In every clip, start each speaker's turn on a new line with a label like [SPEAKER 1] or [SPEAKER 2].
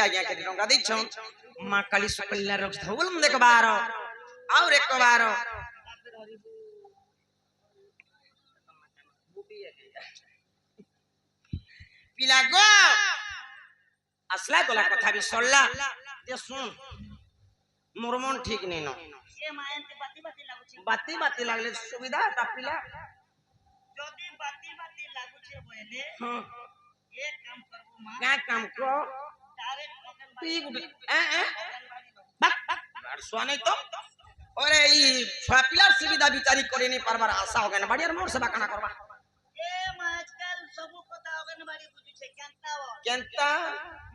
[SPEAKER 1] ଆଜ୍ଞା କେତେ ଟଙ୍କା ଦେଇଛ ମା କାଲି ସୁକଲ୍ୟା ରକ୍ତ ବୋଲମ ଦେଖବାର ଆଉ ଏକବାର ପିଲା ଗো আসলা তোলা কথা বি সরলা যে শুন মোর মন ঠিক নেই ন
[SPEAKER 2] ये मायंती बाती बाती लागुची
[SPEAKER 1] বাতি বাতি লাগলে সুবিধা তা পিলা
[SPEAKER 2] যদি বাতি বাতি লাগুছে বলে
[SPEAKER 1] হ্যাঁ
[SPEAKER 2] एक काम करबो मां
[SPEAKER 1] क्या काम को
[SPEAKER 2] डायरेक्ट
[SPEAKER 1] তুই গুটি বাক আর সোনে তো ওরে এই ছয় পিলার সুবিধা বিচারি করে নি পারবার আশা হবে না বাড়ির মোর সেবা কানা করবা
[SPEAKER 2] ए आजकल सब কথা অঙ্গনবাড়ি বুঝুছে কেনতা
[SPEAKER 1] কেনতা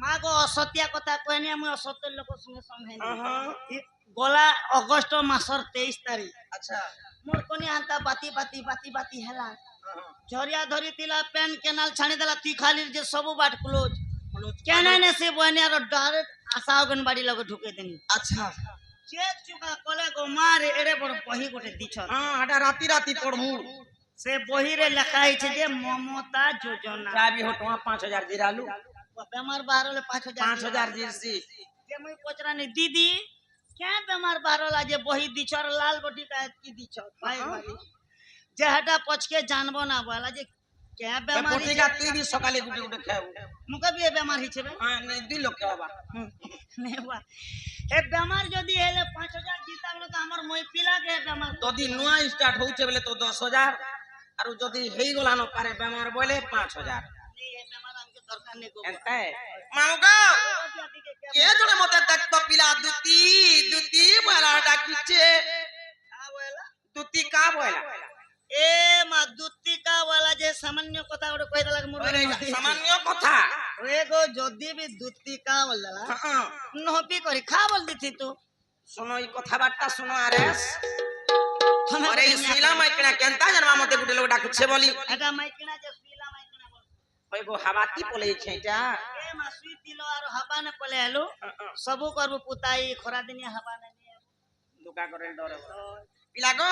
[SPEAKER 2] মা গো অসত্য কথা কইনি আমি অসত্য লোক সঙ্গে সঙ্গে
[SPEAKER 1] হ্যাঁ
[SPEAKER 2] গলা অগস্ট মাসর 23 তারিখ
[SPEAKER 1] আচ্ছা
[SPEAKER 2] মোর কোনি আনতা বাতি বাতি বাতি বাতি হেলা ঝরিয়া ধরি তিলা পেন কেনাল ছানি দেলা তুই খালি যে সব বাট ক্লোজ কেন নে সে বনে আর ডাইরেক্ট আশা অঙ্গনবাড়ি লগে ঢুকে দেনি
[SPEAKER 1] আচ্ছা
[SPEAKER 2] যে চুকা কলে গো মারে এড়ে বড় বহি গোটে দিছ
[SPEAKER 1] হ্যাঁ এটা রাতি রাতি পড়মু
[SPEAKER 2] সে বহিরে লেখা হইছে যে মমতা যোজনা
[SPEAKER 1] যাবি হটুয়া 5000 জিরালু
[SPEAKER 2] বেমার বারলে
[SPEAKER 1] 5000 জিরসি
[SPEAKER 2] যে মুই পচরানি দিদি কে বেমার বারলা যে বহি দিছর লাল বটি কা কি দিছ ভাই ভাই যে হাটা পচকে জানবো না বলা যে কে বেমার
[SPEAKER 1] বটিকা তুই বি সকালে গুটি গুটি খাও
[SPEAKER 2] মুকে বি বেমার হিছে বে
[SPEAKER 1] হ্যাঁ নে দুই লোক হবা
[SPEAKER 2] নেবা এ বেমার যদি হেলে 5000 জিতা বলে তো আমার মই পিলা কে বেমার
[SPEAKER 1] যদি নুয়া স্টার্ট হউছে বলে তো 10000 আর যদি হেই গলা ন পারে বেমার বলে 5000
[SPEAKER 2] নি এ বেমার আমকে দরকার নেই গো
[SPEAKER 1] এন্তে মাউগা কে জনে মতে দেখতো পিলা দুতি দুতি বলা ডাকিছে
[SPEAKER 2] কা বলা
[SPEAKER 1] দুতি কা বলা
[SPEAKER 2] এ মা দুত্তিকা वाला যে সামান্য কথা ওটা কই দেলা মোর
[SPEAKER 1] সামান্য কথা
[SPEAKER 2] রে গো যদি বি দুত্তিকা বললা
[SPEAKER 1] হ্যাঁ
[SPEAKER 2] নহপি করি খা বল দিছি তো
[SPEAKER 1] শুনো এই কথাবার্তা শুনো আরেস আরে এই সুইলা মাইকনা কেনতা জানবা মতে গুটে লোক ডাকুছে বলি
[SPEAKER 2] এটা মাইকিনা যে সুইলা মাইকিনা বল
[SPEAKER 1] ওই গো হাবাতি পলেছে এটা
[SPEAKER 2] এ মা সুই দিলো আর হাবা না পলে এলো সবু করব পুতাই খরা দিনিয়া হাবা না নিয়ে
[SPEAKER 1] দুকা করে ডরে পিলা গো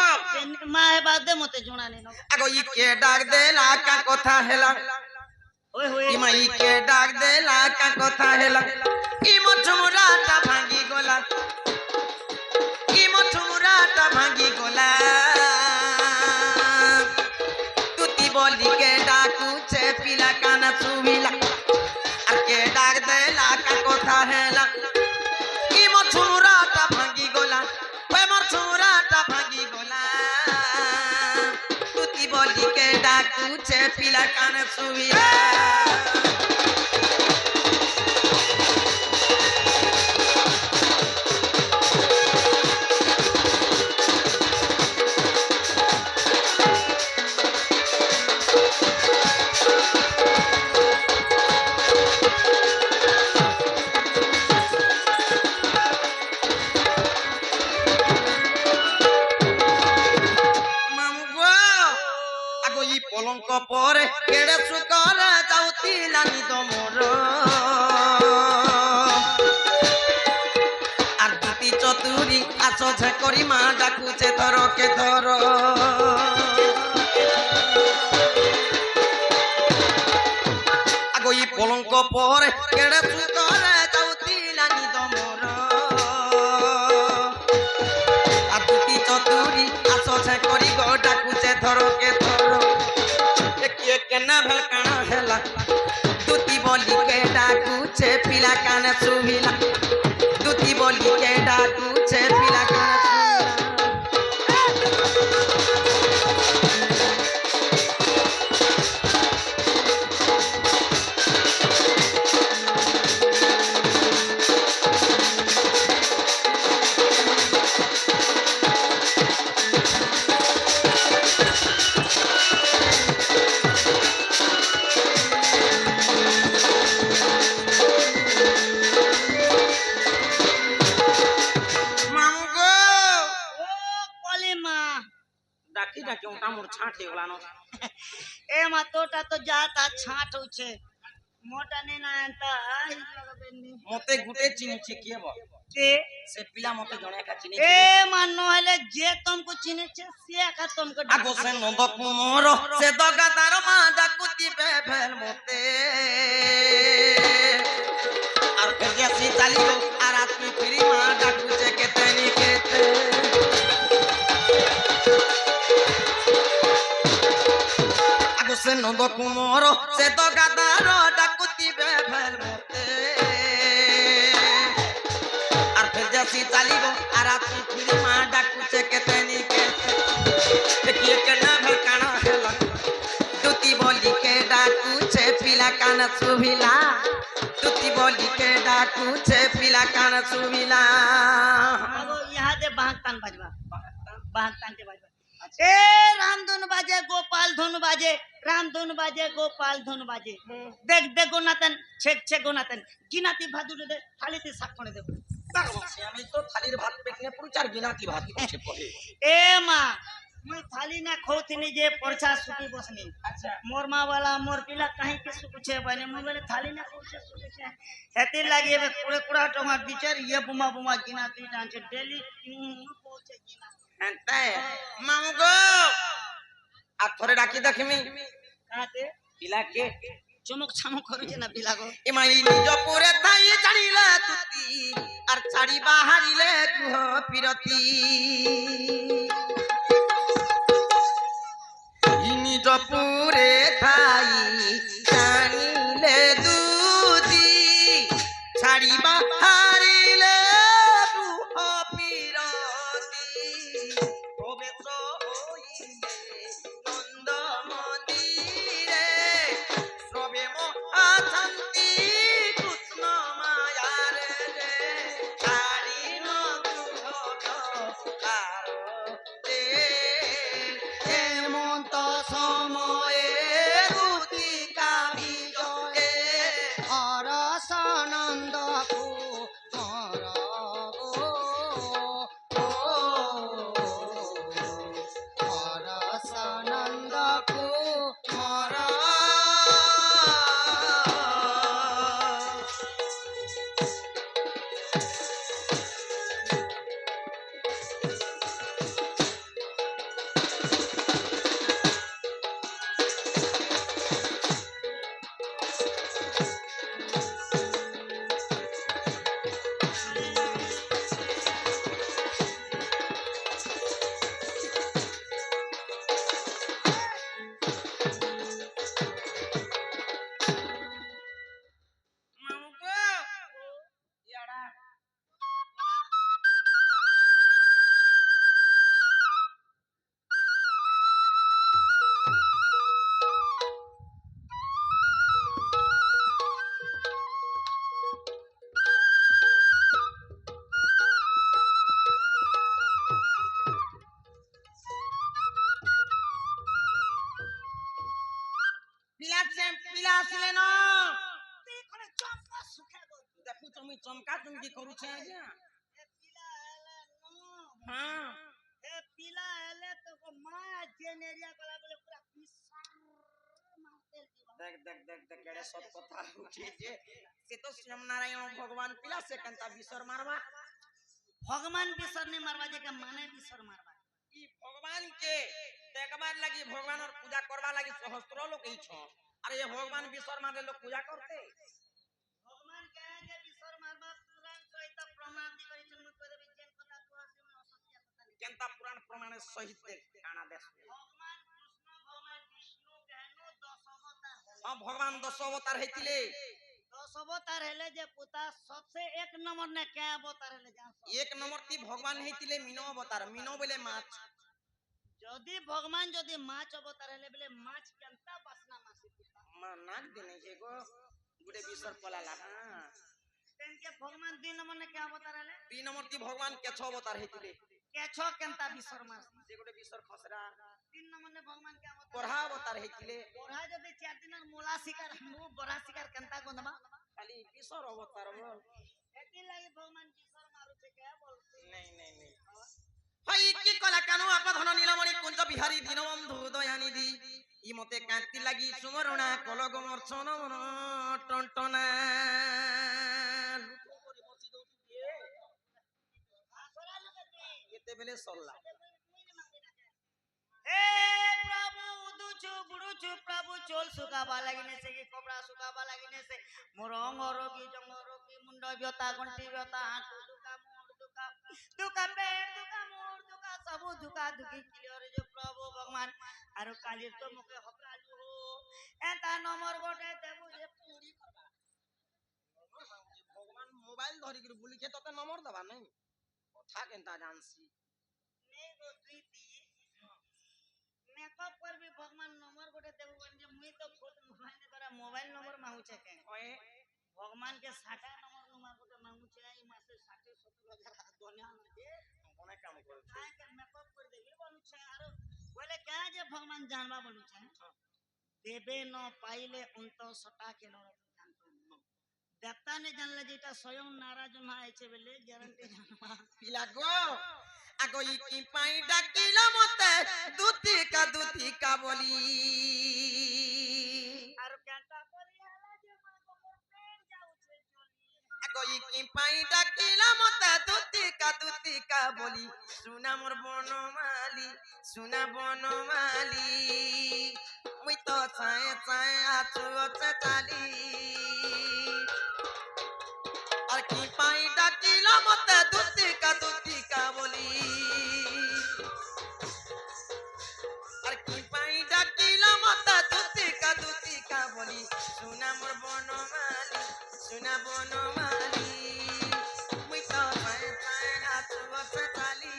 [SPEAKER 2] মা হে বাদে মতে জুনানি ন
[SPEAKER 1] আগো ই কে ডাক দেলা কা কথা হেলা
[SPEAKER 2] ওই হই
[SPEAKER 1] ই মাই কে ডাক দেলা কা কথা হেলা ই মছমুরাটা ভাঙি গলা ই মছমুরাটা ভাঙি গলা তুতি বলি কে ডাকুছে পিলা কানা সুবিলা আর কে ডাক দেলা কা কথা হেলা ই মছমুরাটা ভাঙি গলা ওই মছমুরাটা ভাঙি গলা তুতি বলি কে ডাকুছে পিলা কানা সুবিলা পলঙ্ক পরে কেড়ে সুকরে যাউতিলানি দমর আর দুটি চতুরি আছো ঝে করি মা ডাকুছে ধর কে ধর আগো ই পলঙ্ক পরে কেড়ে সুকরে যাউতিলানি দমর আর দুটি চতুরি আছো ঝে করি গো ডাকুছে ধর কে ধর কেনা ভলকানা হেলা দুতি বলি কে ডাকুছে পিলা কানে সুবিলা দুতি বলি কে ডাকুছে পিলা কানে ডাকি ডাকি ওটা মোর ছাঁট হয়ে গলা ন
[SPEAKER 2] এ মা তোটা তো যাতা ছাঁট হচ্ছে মোটা নে না এন্তা আই লাগবেনি
[SPEAKER 1] মতে গুটে চিনিছে কি হবো
[SPEAKER 2] কে
[SPEAKER 1] সে পিলা মতে জনে একা চিনিছে
[SPEAKER 2] এ মান হলে যে তুমকো চিনেছে সে একা তুমকো
[SPEAKER 1] আগো সে নন্দ কুমোর সে দগা তার মা ডাকুতি বেভেল মতে আর ফের যে বেশি চালিব আর আপনি ফিরি মা ডাকুছে কেতে নি কেতে আগো সে নন্দ কুমর সে তো গাদার ডাকুতিবে ভেল মতে আর ফের যাসি চালিব আর আপনি ফিরি মা ডাকুছে কেতে নি কেতে দেখিয়ে কেনা ভেল কানা হেলা দুতি বলি কে ডাকুছে পিলা কানা সুভিলা দুতি বলি के डाकू छे पिला कान सुविला
[SPEAKER 2] আগো ইহাতে বাঁক টান বাজবা বাঁক টানতে বাজবা এ রামধন বাজে গোপাল ধন বাজে রামধন বাজে গোপাল ধন বাজে দেখ দেখ গোনাতেন ছেক ছেক গোনাতেন গিনাতি ভাদুরে দে থালিতে সাক্ষণে দেব
[SPEAKER 1] আমি তো থালির ভাত পেটনে পুরো চার গিনাতি ভাত করছে পড়ে
[SPEAKER 2] এ মা মুই থালি না খৌতিনি যে পরছা সুকি বসনি
[SPEAKER 1] আচ্ছা
[SPEAKER 2] मोर माँ वाला मोर पिला कहीं के सुकुछे बने मुझे बोले थाली ना कुछ सुकुछे हेती लगी बे पूरे पूरा टमाटर बिचर ये बुमा बुमा गिना ती डांचे डेली पहुंचे गिना
[SPEAKER 1] हंता है मांगो आ थोड़े डाकी देखमी
[SPEAKER 2] काते
[SPEAKER 1] पिला के
[SPEAKER 2] चमक छमक करूचे ना पिला को
[SPEAKER 1] ए माई निज पुरे ताई जानिला तुती আর ছাড়ি বাহারিলে গুহ পিরতি নিজ পুরে থাই জানিলে দুদি ছাড়ি বাহারিলে গুহ পিরতি প্রবেশ হইলে নন্দ মন্দিরে সবে মহাশান্তি কৃষ্ণ মায়ার রে ছাড়ি নগুহ আরতে হেমন্ত সময়ে দুতি কাবিজয়ে হরসানন্দ কুমার হরসানন্দ কুমার পিলা আসলে না
[SPEAKER 2] এখানে চমকা সুখে গো
[SPEAKER 1] দেখু তুমি চমকা চমকি করুছে আজ্ঞা
[SPEAKER 2] এ পিলা এলে নো
[SPEAKER 1] হ্যাঁ
[SPEAKER 2] এ পিলা এলে তো মা জেন এরিয়া কলা বলে পুরা বিশাল মাতেল দিবা
[SPEAKER 1] দেখ দেখ দেখ দেখ এড়ে সব কথা উঠি যে সে তো শ্যাম নারায়ণ ভগবান পিলা সে কেনতা বিসর মারবা
[SPEAKER 2] ভগবান বিসর নে মারবা যে মানে বিসর মারবা
[SPEAKER 1] ই ভগবান के देखबार लगी भगवान और पूजा करवा लगी सहस्त्र लोग ही छ अरे ये भगवान विसर मारे लोग पूजा करते
[SPEAKER 2] भगवान कहे जे बिसर मारबा पुराण सहित प्रमाण दी करी छन मत करे विज्ञान कथा को आसे में असत्य कथा नहीं
[SPEAKER 1] केनता पुराण प्रमाण सहित खाना देश
[SPEAKER 2] भगवान कृष्ण भगवान विष्णु कहनो 10 अवतार
[SPEAKER 1] हां भगवान 10 अवतार हेतिले
[SPEAKER 2] 10 अवतार हेले जे पुता सबसे एक नंबर ने क्या अवतार हेले जान
[SPEAKER 1] एक नंबर ती भगवान हेतिले मीनो अवतार मीनो बोले माछ
[SPEAKER 2] যদি ভগবান যদি মাছ অবতার হেলে বলে মাছ কেনতা বাসনা মাসি পুতা
[SPEAKER 1] नाक देने के गो गुडे विसर पलाला हां
[SPEAKER 2] তেনকে ভগবান 2 নম্বর নে क्या अवतार हेले
[SPEAKER 1] 3 नंबर ती भगवान के 6 अवतार हेतिले
[SPEAKER 2] কেছো কেনতা বিসর মাস
[SPEAKER 1] যে গুডে বিসর খসরা
[SPEAKER 2] 3 নম্বর নে ভগবান क्या अवतार
[SPEAKER 1] পড়া अवतार हेतिले
[SPEAKER 2] ওরা যদি 4 দিনের মোলা শিকার মু বড়া শিকার কেনতা গন্দমা
[SPEAKER 1] खाली विसर अवतार बोल
[SPEAKER 2] এটি লাগি ভগবান বিসর মারুছে কে বলছে
[SPEAKER 1] नहीं नहीं नहीं হই কি কলা কানু আপধন নীলমণি কুঞ্জ বিহারী দীনবন্ধু দয়ানিধি ইমতে কান্তি লাগি সুমরণা কলগ মর্চন মন টনটনা লুটো করে বসি দউ তুকে
[SPEAKER 2] আসরা লোকে
[SPEAKER 1] এতে বেলে সল্লা
[SPEAKER 2] हे प्रभु ବୁଡୁଛୁ ପ୍ରଭୁ ଚୋଲ ଶୁକାବା ଲାଗିନେ ସେ କି କପଡ଼ା ଶୁକାବା ଲାଗିନେ ସେ ମୋର ଅଙ୍ଗ ରୋଗୀ ଜଙ୍ଗ ରୋଗୀ ମୁଣ୍ଡ ବ୍ୟଥା ଗଣ୍ଠି ବ୍ୟଥା ଆଣ୍ଠୁ ଦୁକା ମୁଣ୍ଡ ଦୁକା ଦୁକା ପେଟ ଦୁକା ମୁଣ୍ଡ ଦୁକା ସବୁ ଦୁକା ଦୁକି କ୍ଲିୟର ଯେ ପ୍ରଭୁ ଭଗବାନ ଆରୁ କାଲି ତ মুখে হকালু হো এতা নম্বর গোটে দেবু যে পুরি করবা
[SPEAKER 1] ভগবান মোবাইল ধরি করে বুলিছে ততে নম্বর দেবা নাই কথা কেনতা জানছি
[SPEAKER 2] নেই গো তুই মেকআপ করবি ভগবান নম্বর গোটে দেবু যে মুই তো খুদ মোবাইল নম্বর মাগুছে কে
[SPEAKER 1] ওয়ে
[SPEAKER 2] ভগবান के 60 নম্বর নম্বর গোটে মাগুছে এই মাসে 60 70,000 দুনিয়া মধ্যে
[SPEAKER 1] অনেক কাম করে
[SPEAKER 2] কাই के মেকআপ করে দেবি বলুছে আর বলে কে যে ভগবান জানবা বলুছে দেবে ন পাইলে অন্ত সটা के ন দেবতা ने জানলে যেটা স্বয়ং নারাজ মা আইছে বলে গ্যারান্টি জানবা
[SPEAKER 1] পিলা গো আগো ই কি পাই ডাকিল মতে দুতি কা বলি
[SPEAKER 2] আর কেনটা করি আলা যে মা গোর পেট যাউছে চলি
[SPEAKER 1] আগো ই কি পাই ডাকিল মতে দুতি কা বলি সুনা মোর বনমালি মুই তো চায়ে আছু আছে চালি আর কি পাই ডাকিল মতে দুতি কা বলি আর কি পাই ডাকিল মতে দুতি কা বলি সুনা মোর বনমালি মুই তো চায়ে আছু আছে চালি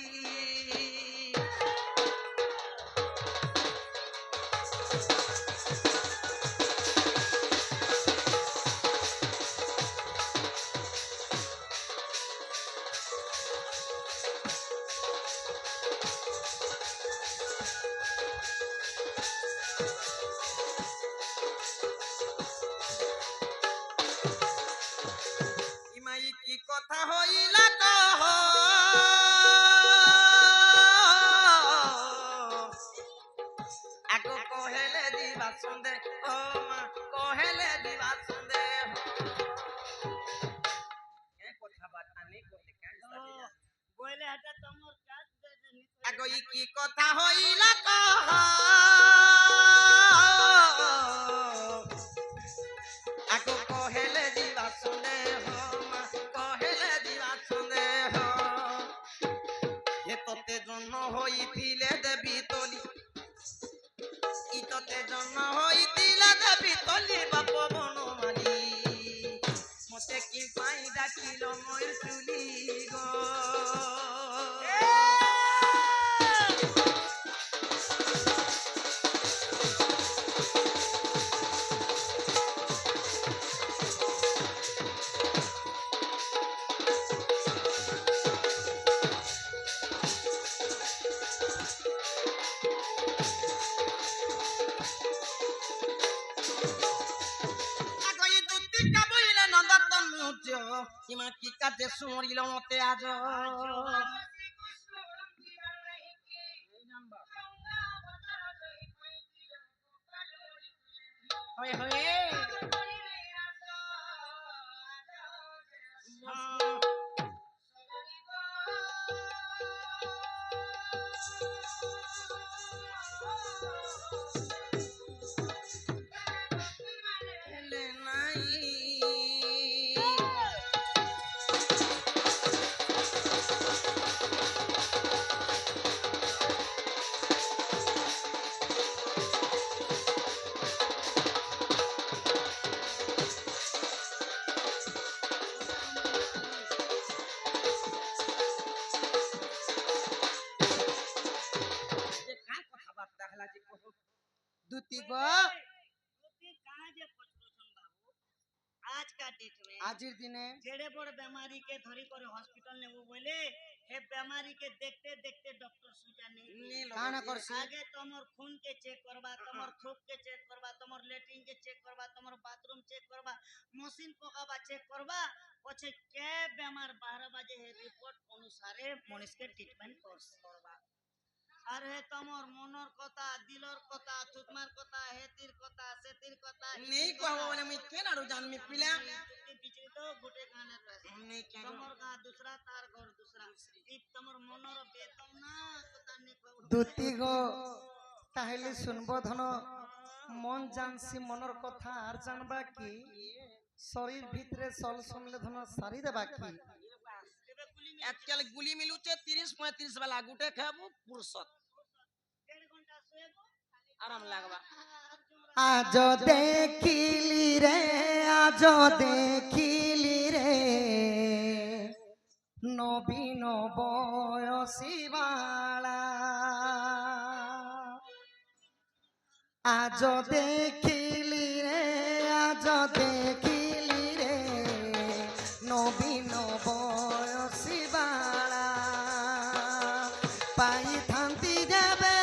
[SPEAKER 1] ইমাই কি কথা হইলা কহ আগো কহেলে দিবা সন্দে ও মা কহেলে দিবা সন্দে এ কথা বার্তা নেই করতে কেন
[SPEAKER 2] বলে এটা তোমার কাজ দে
[SPEAKER 1] আগো ই কি কথা হইলা কহ আগো কহেলে দিবা সন্দে মা কহেলে দিবা সন্দে এ তোতে জন্ম হইছিলে দেবী তলি ই তোতে জন্ম হইছিলে দেবী তলি বাপ বনমালি মতে কি পাই ডাকিল ময়ূর চুলি গো আগো ই দুতি কা বইলে নন্দন মুজ ইমা কি কাজে শুনিল মতে আজ হয় হয় এলে নাই দুতি গো
[SPEAKER 2] आज का डेट में
[SPEAKER 1] আজির দিনে
[SPEAKER 2] जेड़े बड़ बीमारी के धरी करे हॉस्पिटल ने वो बोले हे बीमारी के देखते देखते डॉक्टर सुजा नहीं
[SPEAKER 1] काना करसी
[SPEAKER 2] आगे तमर खून के चेक करबा तमर थूक के चेक करबा तमर लेट्रिन के चेक करबा तमर बाथरूम चेक करबा मशीन पकाबा चेक करबा पछे के बीमार 12 बजे हे रिपोर्ट अनुसारे मनीष के ट्रीटमेंट करबा আর হে তোমার মনর কথা দিলর কথা থুতমার কথা হেতির কথা সেতির কথা
[SPEAKER 1] নেই কহব বলে মুই কেন আরো জানমি পিলা
[SPEAKER 2] বিচরি তো গোটে গানের রয়েছে
[SPEAKER 1] নেই কেন
[SPEAKER 2] তোমার গা দুসরা তার ঘর দুসরা ই তোমার মনর বেতনা কথা নেই কহব
[SPEAKER 1] দুতি গো
[SPEAKER 3] তাহলে শুনবো ধন মন জানছি মনের কথা আর জানবা কি শরীর ভিতরে চল শুনলে ধন সারি দেবা কি
[SPEAKER 1] আজকাল গুলি মিলুছে 30-35 বেলা গুটে খাবো ফুরসত আরাম লাগবা
[SPEAKER 3] আজ দেখিলি রে আজ দেখিলি রে নবীন বয়সী বালা আজ দেখিলি রে আজ দেখিলি রে নবীন বয়সী বালা পাইথান্তি যাবে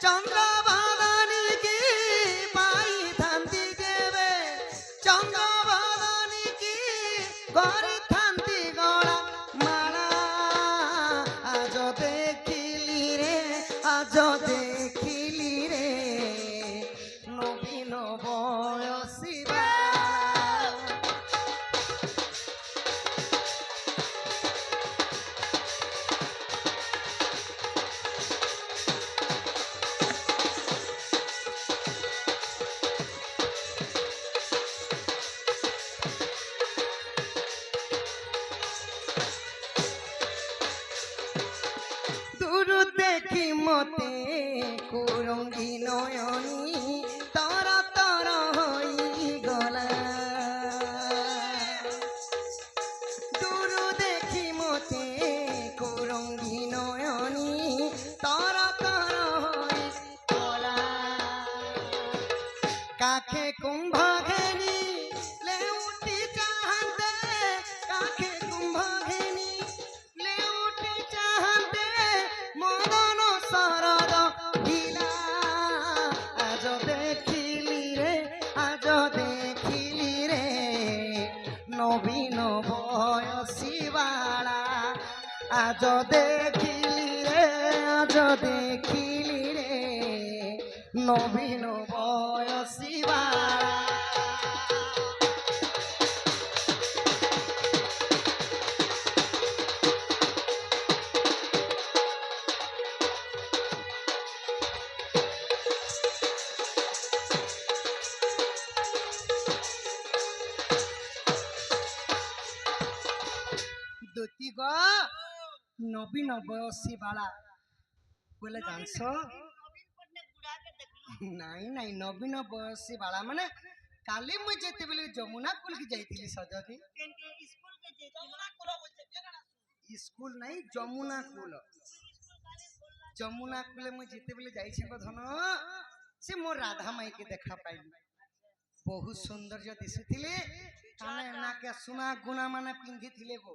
[SPEAKER 3] চন্দ্রবাদানি কি পাইথান্তি যাবে চন্দ্রবাদানি কি করিথান্তি গলা মালা আজ দেখিলি রে আজ দেখিলি রে নবীন বয়সী বালা দূর দেখি মতে কুরঙ্গি নয়নী তর তর হই গলা দূর দেখি মতে কুরঙ্গি নয়নী তর তর হই গলা কাখে কুম্ভ ঘেনি লেউটি চাহতে কাখে কুম্ভ ঘেনি লেউটি চাহতে মদন শরদ গিলা আজ দেখিলি রে আজ দেখিলি রে নবীন বয়সী বালা আজ দেখিলি রে আজ দেখিলি রে নবীন বয়সী বালা দুতি গো নবীন বয়সী বালা বলে জানছ
[SPEAKER 2] নবীন পটনায়ক বুড়াকে দেখলু
[SPEAKER 3] নাই নাই নবীন বয়সী বালা মানে কালি মুই যেতেবেলে যমুনা কুলকে যাইଥିଲି সজদি
[SPEAKER 2] কেনকে স্কুল কে যে
[SPEAKER 1] যমুনা কুল বলছে কেনা
[SPEAKER 3] স্কুল নাই যমুনা কুল
[SPEAKER 2] স্কুল কালে বললা
[SPEAKER 3] যমুনা কুলে মুই যেতেবেলে যাইছি গো ধন সে মোর রাধা মাইকে দেখা পাইলি বহু সৌন্দর্য দিশুଥିଲେ কানে নাকে সোনা গুণা মানে পিন্ধিଥିଲେ গো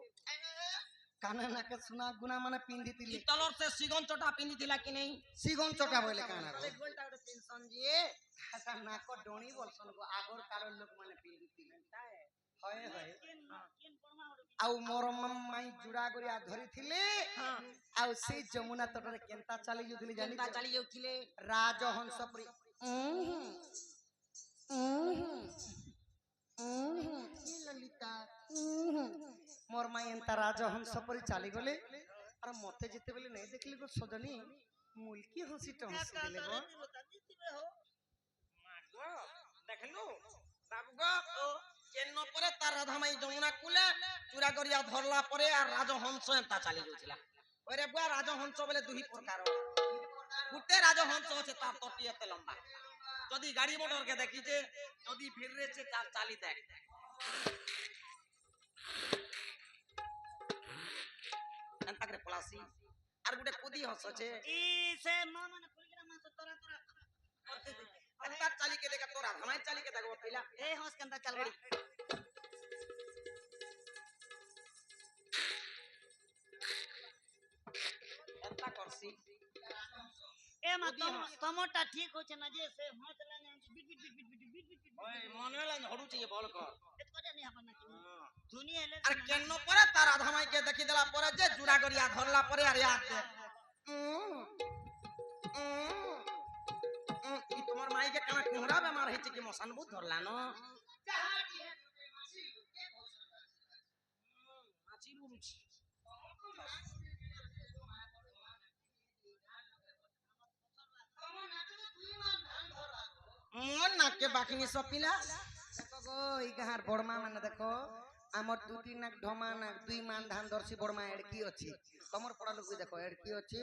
[SPEAKER 3] কানে নাকে সোনা গুণা মানে পিন্ধিଥିଲେ
[SPEAKER 1] তলর সে সিগন চটা পিন্ধিଥିଲା কি নেই
[SPEAKER 3] সিগন চটা বলে কানা গো
[SPEAKER 1] গোলটা ଗୋଟେ পেনশন জিয়ে
[SPEAKER 3] তা নাক ডণি বলছন গো আগর কালের লোক মানে পিন্ধিଥିଲେ হয় হয়
[SPEAKER 2] কেন কেন পরমা হড়
[SPEAKER 3] ଆଉ ମୋର ମାଇ ଜୁଡ଼ା କରିଆ ଧରିଥିଲେ ଆଉ ସେଇ ଯମୁନା ତଟରେ କେନ୍ତା ଚାଲି ଯାଉଥିଲେ ଜାଣି
[SPEAKER 1] କେନ୍ତା ଚାଲି ଯାଉଥିଲେ
[SPEAKER 3] ରାଜହଂସ ପରି ଲଲିତା ମୋର ମାଇ ଏନ୍ତା ରାଜହଂସ ପରି ଚାଲିଗଲେ ଆର ମତେ ଯେତେବେଳେ ନାଇଁ ଦେଖିଲି ଗো ସଜନୀ ମୁଲକି ହସିଟା ହସି ଦେଲେ ଗো
[SPEAKER 1] মাগো দেখলু বাবু গো কেন পরে তার রাধামাই যমুনা কুলে চূড়া করিয়া ধরলা পরে আর রাজহংস এন্তা চালি যাউছিলা ওরে বুয়া রাজহংস বলে দুই প্রকার গুটে রাজহংস আছে তার তটি এতে লম্বা যদি গাড়ি মোটর কে দেখি যে যদি ফিরেছে তার চালি দেখ এন্তা করে পলাসি আর গুটে কুদি হংস আছে
[SPEAKER 2] ই সে মা মানে পুলিগরা মা তো তোরা তোরা করতে দে
[SPEAKER 1] এন্তা চালি কে দেখা তোরা রাধামাই চালি কে দেখো পিলা
[SPEAKER 2] এই হস কেনটা চালবা
[SPEAKER 1] এন্তা করছি
[SPEAKER 2] এ মা তোমারটা ঠিক হচ্ছে না যে সে হসলা না beat beat beat beat beat beat beat
[SPEAKER 1] ওই মনে লাইন হড়ুছে বল কর
[SPEAKER 2] এত করে নি হবে না কি ধুনি এলে
[SPEAKER 1] আর কেন পরে তার রাধামাই কে দেখি দেলা পরে যে জুড়া করিয়া ধরলা পরে আর ইয়াদ দে ই তোমার মাইকে কেন কোহরা বেমার হইছে কি মশান বুধ ধরলা ন মাছি উড়ুছি নাকে বাকিনি সব পিলা
[SPEAKER 3] দেখো গো এই গাঁর বড়মা মানে দেখো আমার দুটি নাক ঢমা নাক দুই মান ধান ধরছি বড়মা এড়কি ଅଛି কমর পড়া লোক দেখো এড়কি ଅଛି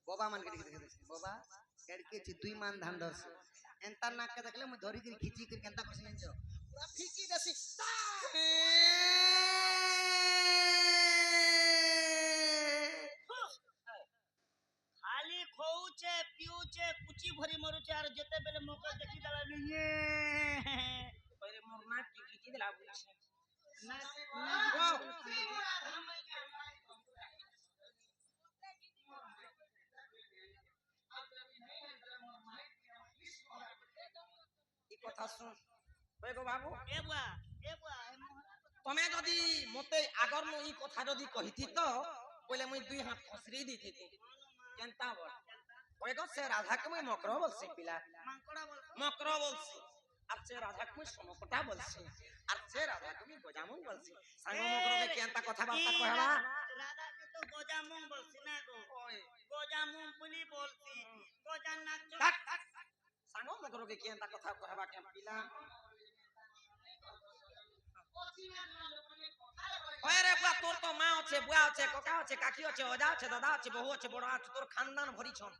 [SPEAKER 3] বাবা মান কে দেখে দেখে বাবা এড়কি ଅଛି দুই মান ধান ধরছি এন্তা নাক কে দেখলে মই ধরি করে খিচি করে কেনতা করছি জানছো পুরা ফিকি দেছি
[SPEAKER 2] খালি খৌছে পিউছে কুচি ভরি মরুছে আর যেতে বেলে মৌকা দেখি দেলা নিয়ে
[SPEAKER 1] পরে মোর মা কি কি দিলা বলছে এই কথা শুন ওই গো বাবু
[SPEAKER 2] এ বুয়া এ বুয়া
[SPEAKER 1] তুমি যদি মতে আগর নু এই কথা যদি কহিতি তো বলে মুই দুই হাত খসরি দিতি কেনতা বল ওই গো সে রাধা কে মুই মকর বলছি পিলা
[SPEAKER 2] মাংকড়া বল
[SPEAKER 1] মকর বলছি আর সে রাধা কে মুই সমকটা বলছি আর সে রাধা কে মুই গজামুন বলছি সাঙ্গ মকর কে কেনতা কথা বার্তা কহবা
[SPEAKER 2] রাধা কে তো গজামুং বলছি না গো গজামুং বলি বলছি গজান নাচ
[SPEAKER 1] সাঙ্গ মকর কে কেনতা কথা কহবা কেন পিলা ওরে বুয়া তোর তো মা আছে বুয়া আছে কাকা আছে কাকি আছে ওজা আছে দাদা আছে বহু আছে বড় আছে তোর খানদান ভরি ছন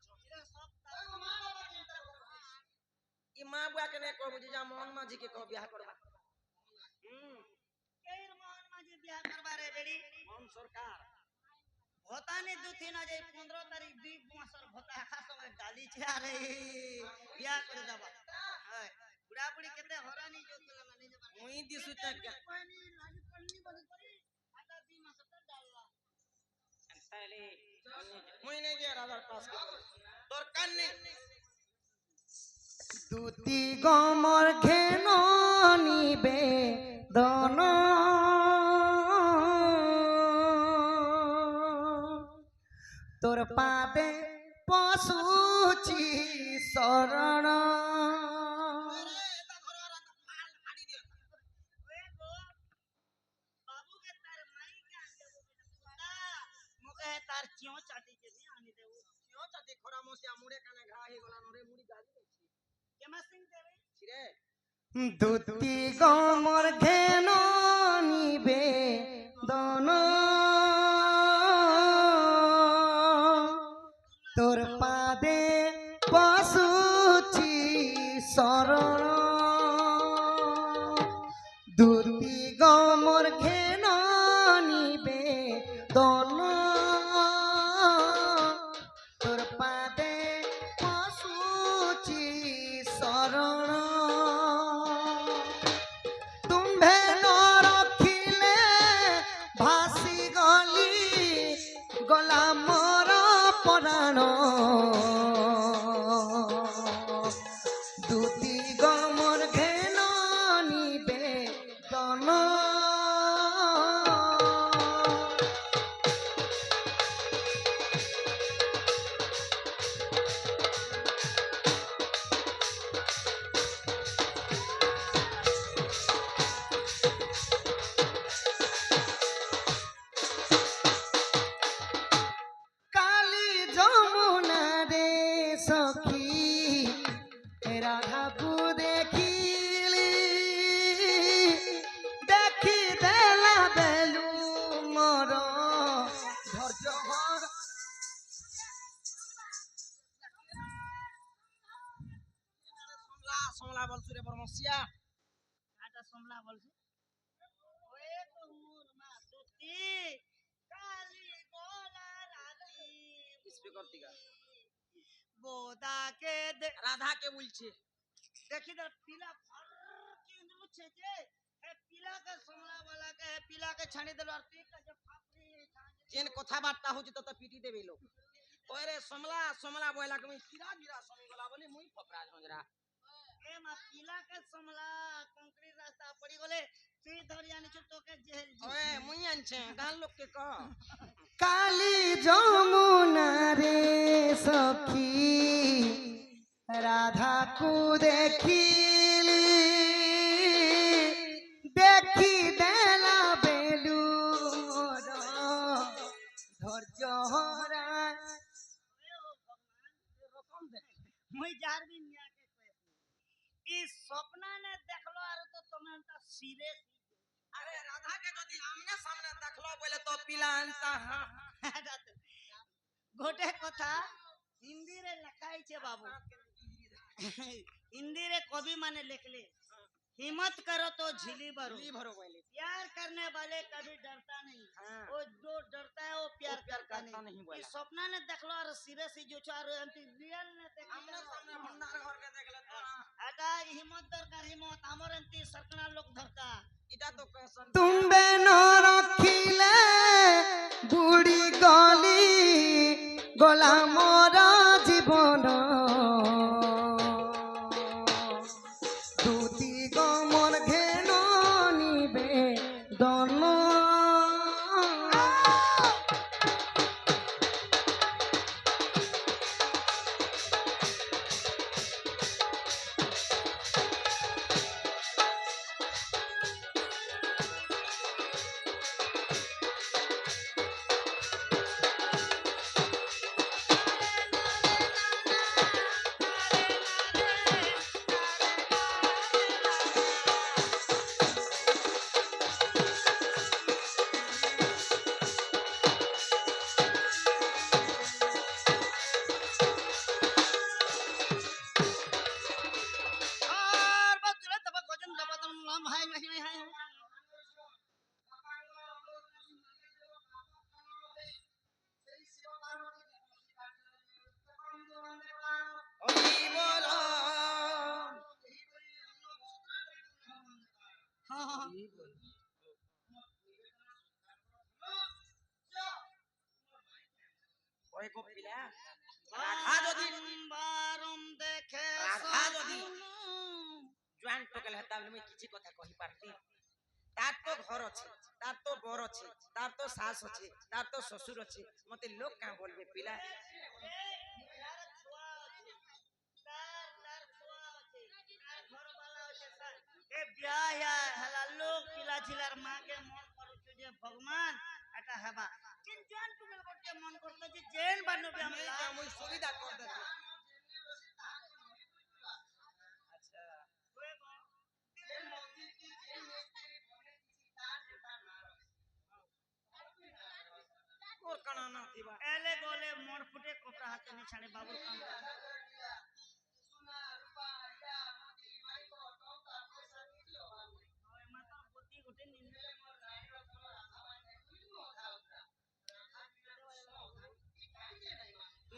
[SPEAKER 1] ই মা বুয়া কে নে কব যা মোহন মাঝি কে কব বিয়াহ করবা
[SPEAKER 2] কের মোহন মাঝি বিয়াহ করবা রে বেড়ি
[SPEAKER 1] মোহন সরকার
[SPEAKER 2] ভতানি দুথি না যে 15 তারিখ 2 মাসর ভতা একা সঙ্গে ডালি ছে আরে বিয়াহ করে দেবা হয় বুড়া বুড়ি কেতে হরানি যোতলা মানে যে
[SPEAKER 1] মুই দিছু তা
[SPEAKER 2] পানি লাগি পন্নি বলি করি আটা 2 মাস তো ডাললা
[SPEAKER 1] তাইলে মুই নাই যে রাজার পাস তোর কান নেই
[SPEAKER 3] দুটি গমর ঘেন নিবে দন তোর পাদে পশুচি শরণ
[SPEAKER 2] ओए गो बाबू के तार माई के आंदे वो बड़ा मोके है तार चियो चाटी के भी आनी दे वो
[SPEAKER 1] কেও চাতে খরা মসিয়া মুড়ে কানে ঘা হই গলা নরে মুড়ি গাজি দেখছি
[SPEAKER 2] केमा सिंह देवे
[SPEAKER 1] ছিরে
[SPEAKER 3] দুটি গমর ঘেন নিবে দন তোর পাদে পশুচি শরণ দুটি গমর ঘেন নিবে দন তোর পাদে পশুচি শরণ তুম্ভে ন রখিলে ভাসি গলি গলা মোর পরাণ দুটি গমর ঘেন নিবে দন কালী যমুনা রে সখী রাধাকু দেখিলি দেখি দেলা বেলু মোর ধৈর্য হর
[SPEAKER 1] সমলা সমলা বলছু রে বরমসিয়া
[SPEAKER 2] आटा सोमला बोलछु ओए तो मोर मा तुती काली गोला राती
[SPEAKER 1] স্পিকার দিগা
[SPEAKER 2] बोदा के दे
[SPEAKER 1] রাধা কে বলছে
[SPEAKER 2] देखी दर पीला फर के अंदर छे जे ए पीला के सोमला वाला के पीला के छानी देलो और ती का जे फापरी
[SPEAKER 1] जेन কথা বার্তা হচ্ছে তত পিটি দেবে লোক ওরে সমলা সমলা বয়লা কে মুই কিরা গিরা সমি গলা বলি মুই ফপরা ঝঞ্জরা
[SPEAKER 2] ए मा पीला के सोमला कंक्रीट रास्ता पड़ी गले তুই ধরি আনিছ তোকে জেল
[SPEAKER 1] ওয়ে মুই আনছে গান লোক কে ক
[SPEAKER 3] কালী যমুনা রে সখী রাধাকু দেখিলি দেখি দেলা বেলু মোর ধৈর্য হরা
[SPEAKER 1] রকম দেখ
[SPEAKER 2] মই যার भी নিয়া के কয়ে ই স্বপ্না নে দেখলো আর তো তুমি তা সিরে
[SPEAKER 1] আরে রাধাকে যদি আমনে সামনে দেখলো বলে তো পিলা আনতা
[SPEAKER 2] গোটে কথা হিন্দিরে লেখা হয়েছে বাবু हिंदी रे कवि माने लिखले हिम्मत करो तो झिली भरो
[SPEAKER 1] भरो बोले
[SPEAKER 2] प्यार करने वाले कभी डरता नहीं
[SPEAKER 1] हाँ।
[SPEAKER 2] वो जो डरता है वो प्यार करता
[SPEAKER 1] नहीं
[SPEAKER 2] नहीं
[SPEAKER 1] बोला।
[SPEAKER 2] इस सपना ने देखलो और सिरे से जो चारो एमपी रियल ने
[SPEAKER 1] আমনে সামনে ভন্ডার ঘর কে দেখলে তো
[SPEAKER 2] हटा हिम्मत दरकार हिम्मत हमर एमपी सरकना लोग धरता
[SPEAKER 1] এটা তো কহসন
[SPEAKER 3] তুম্বে ন রখিলে বুড়ি গলি গলা মোর জীবন দুতি গমন ঘেন নিবে দন
[SPEAKER 2] और बस तुला तब गजन दबादन नाम हाय नहीं हाय
[SPEAKER 1] ওই বলো
[SPEAKER 2] हां हां
[SPEAKER 1] ওই গো পিলা রাধা যদি
[SPEAKER 2] বারম দেখে
[SPEAKER 1] রাধা যদি জোয়ান টকেল হেতা বলে মুই কিছু কথা কহি পারতি তার তো ঘর আছে তার তো বর আছে তার তো শাশ আছে তার তো শ্বশুর আছে মতে লোক কাঁ বলবে পিলা
[SPEAKER 2] ए ब्याह या हला लोग पिला झिलार मां के मन करू जे भगवान एटा हेबा किन जान टुकल करके मन करतो जे जैन बानु बे हम
[SPEAKER 1] মুই সুবিধা কর দে আচ্ছা और कणा ना दिबा
[SPEAKER 2] एले गोले मोड़ फुटे कोपरा हाथे ने छाड़े बाबू काम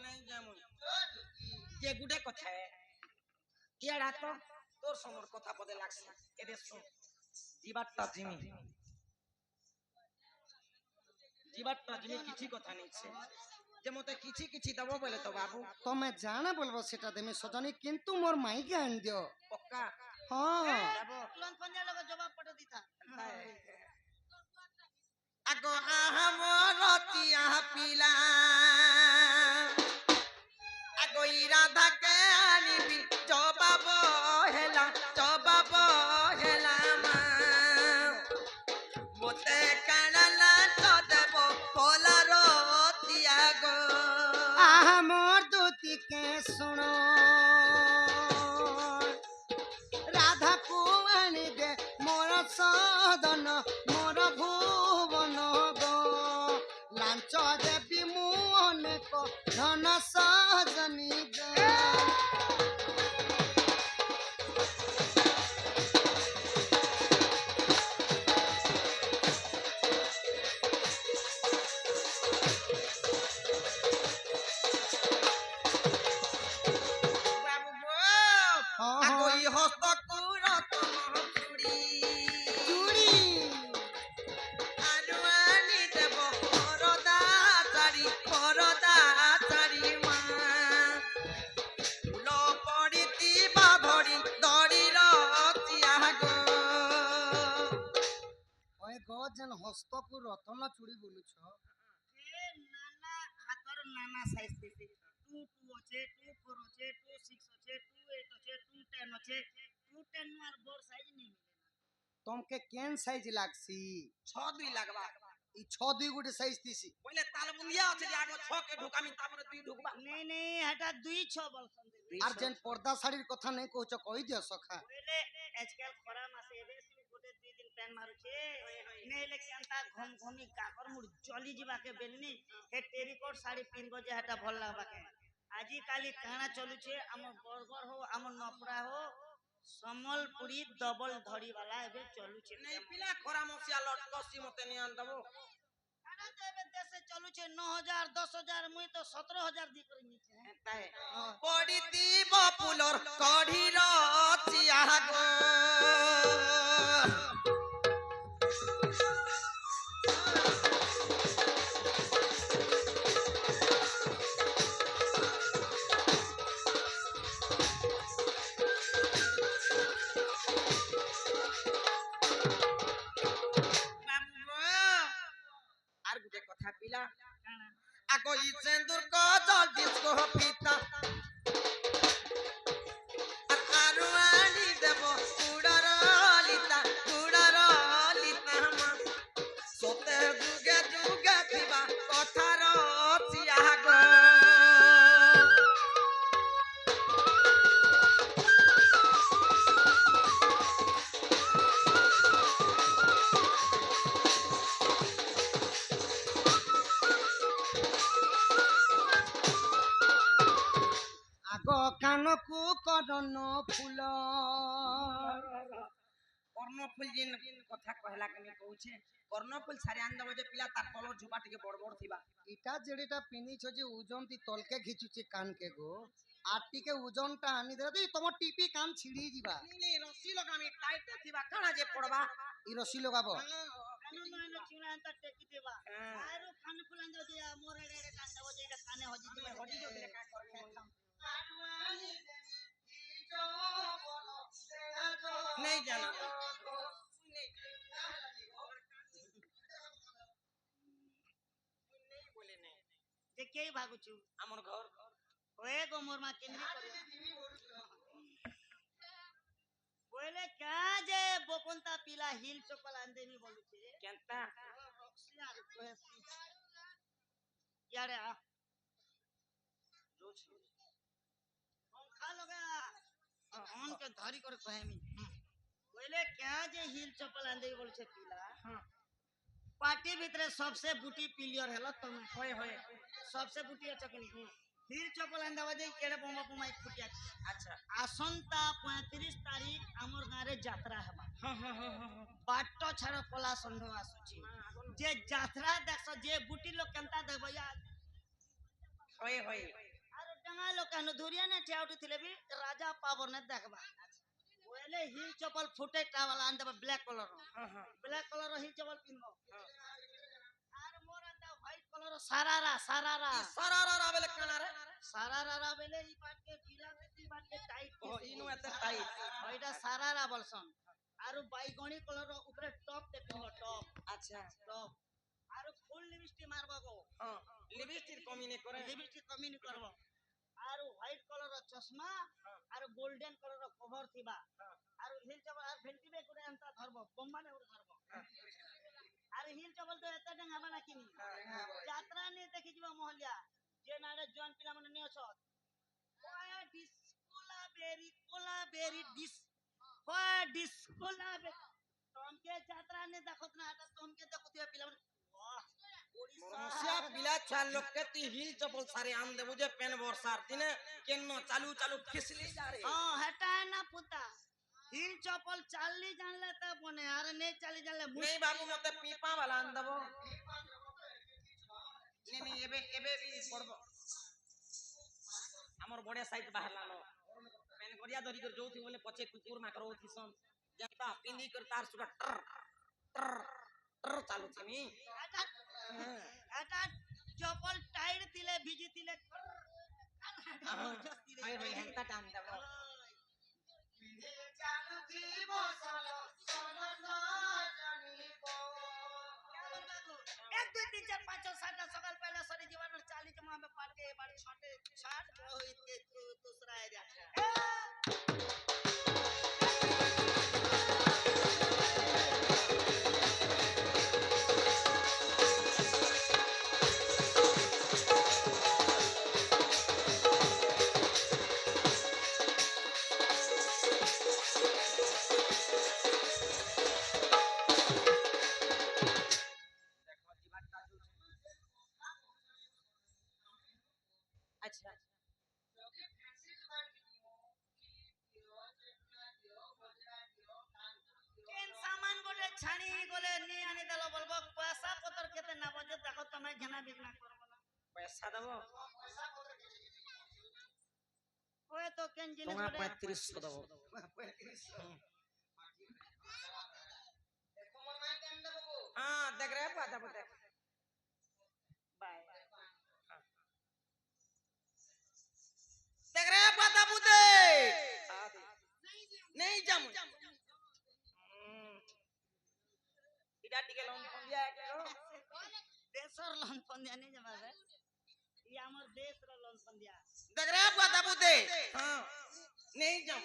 [SPEAKER 1] नहीं जामुन যে গুডে কথা ইয়াড়া তো তোর সমর কথা পদে লাগছে এদের শুন জিবারটা জিমি কিছু কথা নিচ্ছে যে মতে কিছু কিছু দেব বলে তো বাবু
[SPEAKER 3] তুমি জানা বলবো সেটা দেমি সজনী কিন্তু মোর মাইকে আন দিও
[SPEAKER 1] পক্কা
[SPEAKER 3] হ্যাঁ
[SPEAKER 1] দেব
[SPEAKER 2] लोन पंजा लोग जवाब पटे दीता
[SPEAKER 1] আগো আহমরতিয়া পিলা আগো ই রাধাকে আনিবি জবাব হেলা মা মতে কানালা তো দেব পলারতিয়া গো
[SPEAKER 3] আহ মোর দুতিকে শুনো রাধা কুয়ানি দে মোর সদন মোর ভুবন গো লাঞ্চ দেবী মু অনেক ধন সজনী গো
[SPEAKER 1] বাবু গো
[SPEAKER 3] হ্যাঁ,
[SPEAKER 1] আগো
[SPEAKER 3] হ্যাঁ।
[SPEAKER 1] ই হস্ত কুরত চুড়ি
[SPEAKER 3] চুড়ি
[SPEAKER 1] আরু আনি দেব পরদা চারি মা ফুল পড়িতি বা ধরি রতিয়া গো
[SPEAKER 3] ওই গো যেন হস্তকু রতন চুড়ি বলুছ
[SPEAKER 2] ए नाना हातर नाना साइज देते 2 2 আছে 2 4 আছে 2 6 আছে 2 8 আছে 2 10 আছে 2 10 আর বড় সাইজ নেই মিলে
[SPEAKER 3] তোমাকে কেন সাইজ লাগছি
[SPEAKER 1] 6 2 লাগবা
[SPEAKER 3] ই 6 2 গুটি সাইজ দিছি
[SPEAKER 1] বলে তালবুন্দিয়া আছে যে আগে 6 কে ঢুকামি তারপরে 2 ঢুকবা
[SPEAKER 2] নেই নেই হেটা 2 6 বলছন
[SPEAKER 3] আর যেন পর্দা শাড়ির কথা নেই কହୁଛ কই দিও সখা
[SPEAKER 2] বলে আজকাল খরা মাসে এবে তুমি গোটে 2 দিন প্যান মারুছে নেইলে কেনতা ঘম ঘমি কাকর মুড় চলি ଯିବାকে বেলনি হে টেরিকট শাড়ি পিনবো যে হেটা ভাল লাগবাকে আজি কালি কানা চলুছে ଆମ বরগর হো ଆମ নপড়া হো সম্বলপুরি ডবল ধড়ি वाला এবে চলুছে
[SPEAKER 1] নেই পিলা খরা মসিয়া লটকসি মতে নিয়ে আনদবো
[SPEAKER 2] কানা তো এবে দেশে চলুছে 9000 10000 মুই তো 17000 দি করে নিছে
[SPEAKER 1] তাই পড়িতি বপুলর কঢ়ির চিয়াগ আর গুটে কথা পিলা আগো ই সেন্দুর ক জলদি কো পিতা আরু আনি দেব কুড়ার লিতা মা সতে যুগে যুগে থিবা কথার চিয়াগ
[SPEAKER 3] আগ কানকু করন ফুল
[SPEAKER 1] কর্ণফুল জিন কথা কহলা কেনে কହୁছে কর্ণফুল সারি আনদব যে পিলা তার তলর ঝুপা টিকে বড় বড় থিবা
[SPEAKER 3] এটা যেটা পিনিছ যে ওজন তি তলকে ঘিচুছে কানকে গো আর টিকে ওজনটা আনি দেলে তো তোমার টিপি কান ছিড়ি ଯିবা
[SPEAKER 1] নি রসি লগামি টাইটে থিবা কানা যে পড়বা
[SPEAKER 3] ই রসি লগাব
[SPEAKER 2] কানু নয়ন চিনান্ত টেকি দেবা আরো কান ফুলান দিয়া মোর এড়ে কান দেব যে এটা কানে হজি দিবে
[SPEAKER 1] হজি দিলে কা করবে नहीं जाना नहीं बोले नहीं
[SPEAKER 2] যে কেই ভাগুছু
[SPEAKER 1] আমার ঘর
[SPEAKER 2] ওয়ে গো মোর মা কেন্দ্রি করে বলে কা যে বকন্তা পিলা হিল চপল আনদেনি বলুছে
[SPEAKER 1] কেনতা
[SPEAKER 2] সিয়ার কহে ইয়ারে আ
[SPEAKER 1] रोज
[SPEAKER 2] पंखा लगा ऑन के धारी कर कहे मी बोले क्या जे हिल चप्पल आंदे बोलछे पिला
[SPEAKER 1] हां
[SPEAKER 2] पार्टी भीतर सबसे बुटी पिलियर हेलो तुम
[SPEAKER 1] होय होय
[SPEAKER 2] सबसे बुटी चकनी हिल चप्पल आंदा बजे केड़े बम्बा पुमाई फुटिया
[SPEAKER 1] अच्छा
[SPEAKER 2] आसंता 35 तारीख हमर गारे यात्रा हेबा
[SPEAKER 1] हां हां हां हां
[SPEAKER 2] बाटो छाड़ पला संढो आसुची जे यात्रा देखस जे बुटी लोग केनता देबया
[SPEAKER 1] होय होय
[SPEAKER 2] আরে ডাঙা লোকানো ধরিয়া না ঠেউটি থিলে বি রাজা পাবর না দেখবা ওলে হিল চপল ফুটে টাওয়ালা আনতে ব্ল্যাক কলর
[SPEAKER 1] हां हां
[SPEAKER 2] ব্ল্যাক কলর হিল চপল পিনবো আর মোর আনতা হোয়াইট কলর সারারা
[SPEAKER 1] सरारा बेले काना रे
[SPEAKER 2] সারারা বেলে ই পাটকে ঢিলা বেতি পাটকে টাইট
[SPEAKER 1] ओ इनु एते टाइट
[SPEAKER 2] ওইটা সারারা বলছন আর বাইগণী কলর উপরে টপ দেখিব টপ
[SPEAKER 1] अच्छा
[SPEAKER 2] টপ আর ফুল লিপস্টিক মারবা গো
[SPEAKER 1] हां लिपस्टिक कमी नहीं करे
[SPEAKER 2] লিপস্টিক কমি নি করব আর হোয়াইট কলর চশমা আর গোল্ডেন কলর কভার থিবা আর হিল চপল আর ভেন্টিবে করে আনতা ধরব বোম্বা নে ধরব আর হিল চপল তো এত ডাঙা বানা কিনি যাত্রা নে দেখি ଯିବା মহলিয়া যে নারে জন পিলা মনে নিয়ছ ওয়া ডিসকোলা বেরি ডিস ওয়া ডিসকোলা তোমকে যাত্রা নে দেখত না এটা তোমকে দেখুতিয়া পিলা মনে वाह
[SPEAKER 1] মরমসিয়া পিলা চাল লোক কে তি হিল চপল সারে আন দেবু যে পেন বর্ষার দিনে কেন চালু চালু ফিসলি যা রে
[SPEAKER 2] हां हटा ना पुता हिल चपल चाली जानले त बने अरे नहीं चाली जानले
[SPEAKER 1] नहीं बाबू मते पीपा वाला आन देबो नहीं एबे एबे भी पड़बो हमर बड़े साइज बाहरला लो पेन गरिया धरी कर जोथि बोले पछे कुकुर मा करो थिसन जनता पिंदी कर तार सुगा टर टर टर चालू थिमी
[SPEAKER 2] हटा चपल टाइट तिले भिजी तिले
[SPEAKER 1] हाय हाय हेंता टान देबो
[SPEAKER 2] एक दुई तीन चार पाँच छः सात सकाल पहले सरी जीवन 40 जमा में पाटे बार छोटे छाट दूसरा एरिया ছাড়ি গলে নি আনি দেলো বলবো পয়সা পতর কেতে না বজে দেখো তুমি ঘেনা বিঘনা করবো না
[SPEAKER 1] পয়সা দেবো
[SPEAKER 2] ওই তো কেন জিনিস
[SPEAKER 1] তোমার
[SPEAKER 2] বলে
[SPEAKER 1] 3500 দেবো হ্যাঁ দেখ রে পাতা দেখ
[SPEAKER 2] বাই
[SPEAKER 1] देख रहे पाता पुते नहीं जाम इडा टिके लोन फोन दिया के रो
[SPEAKER 2] দেশর লোন পন্দিয়া নি জমা রে ই আমার দেশ র লোন পন্দিয়া
[SPEAKER 1] देख रहे पाता पुते हां नहीं जाम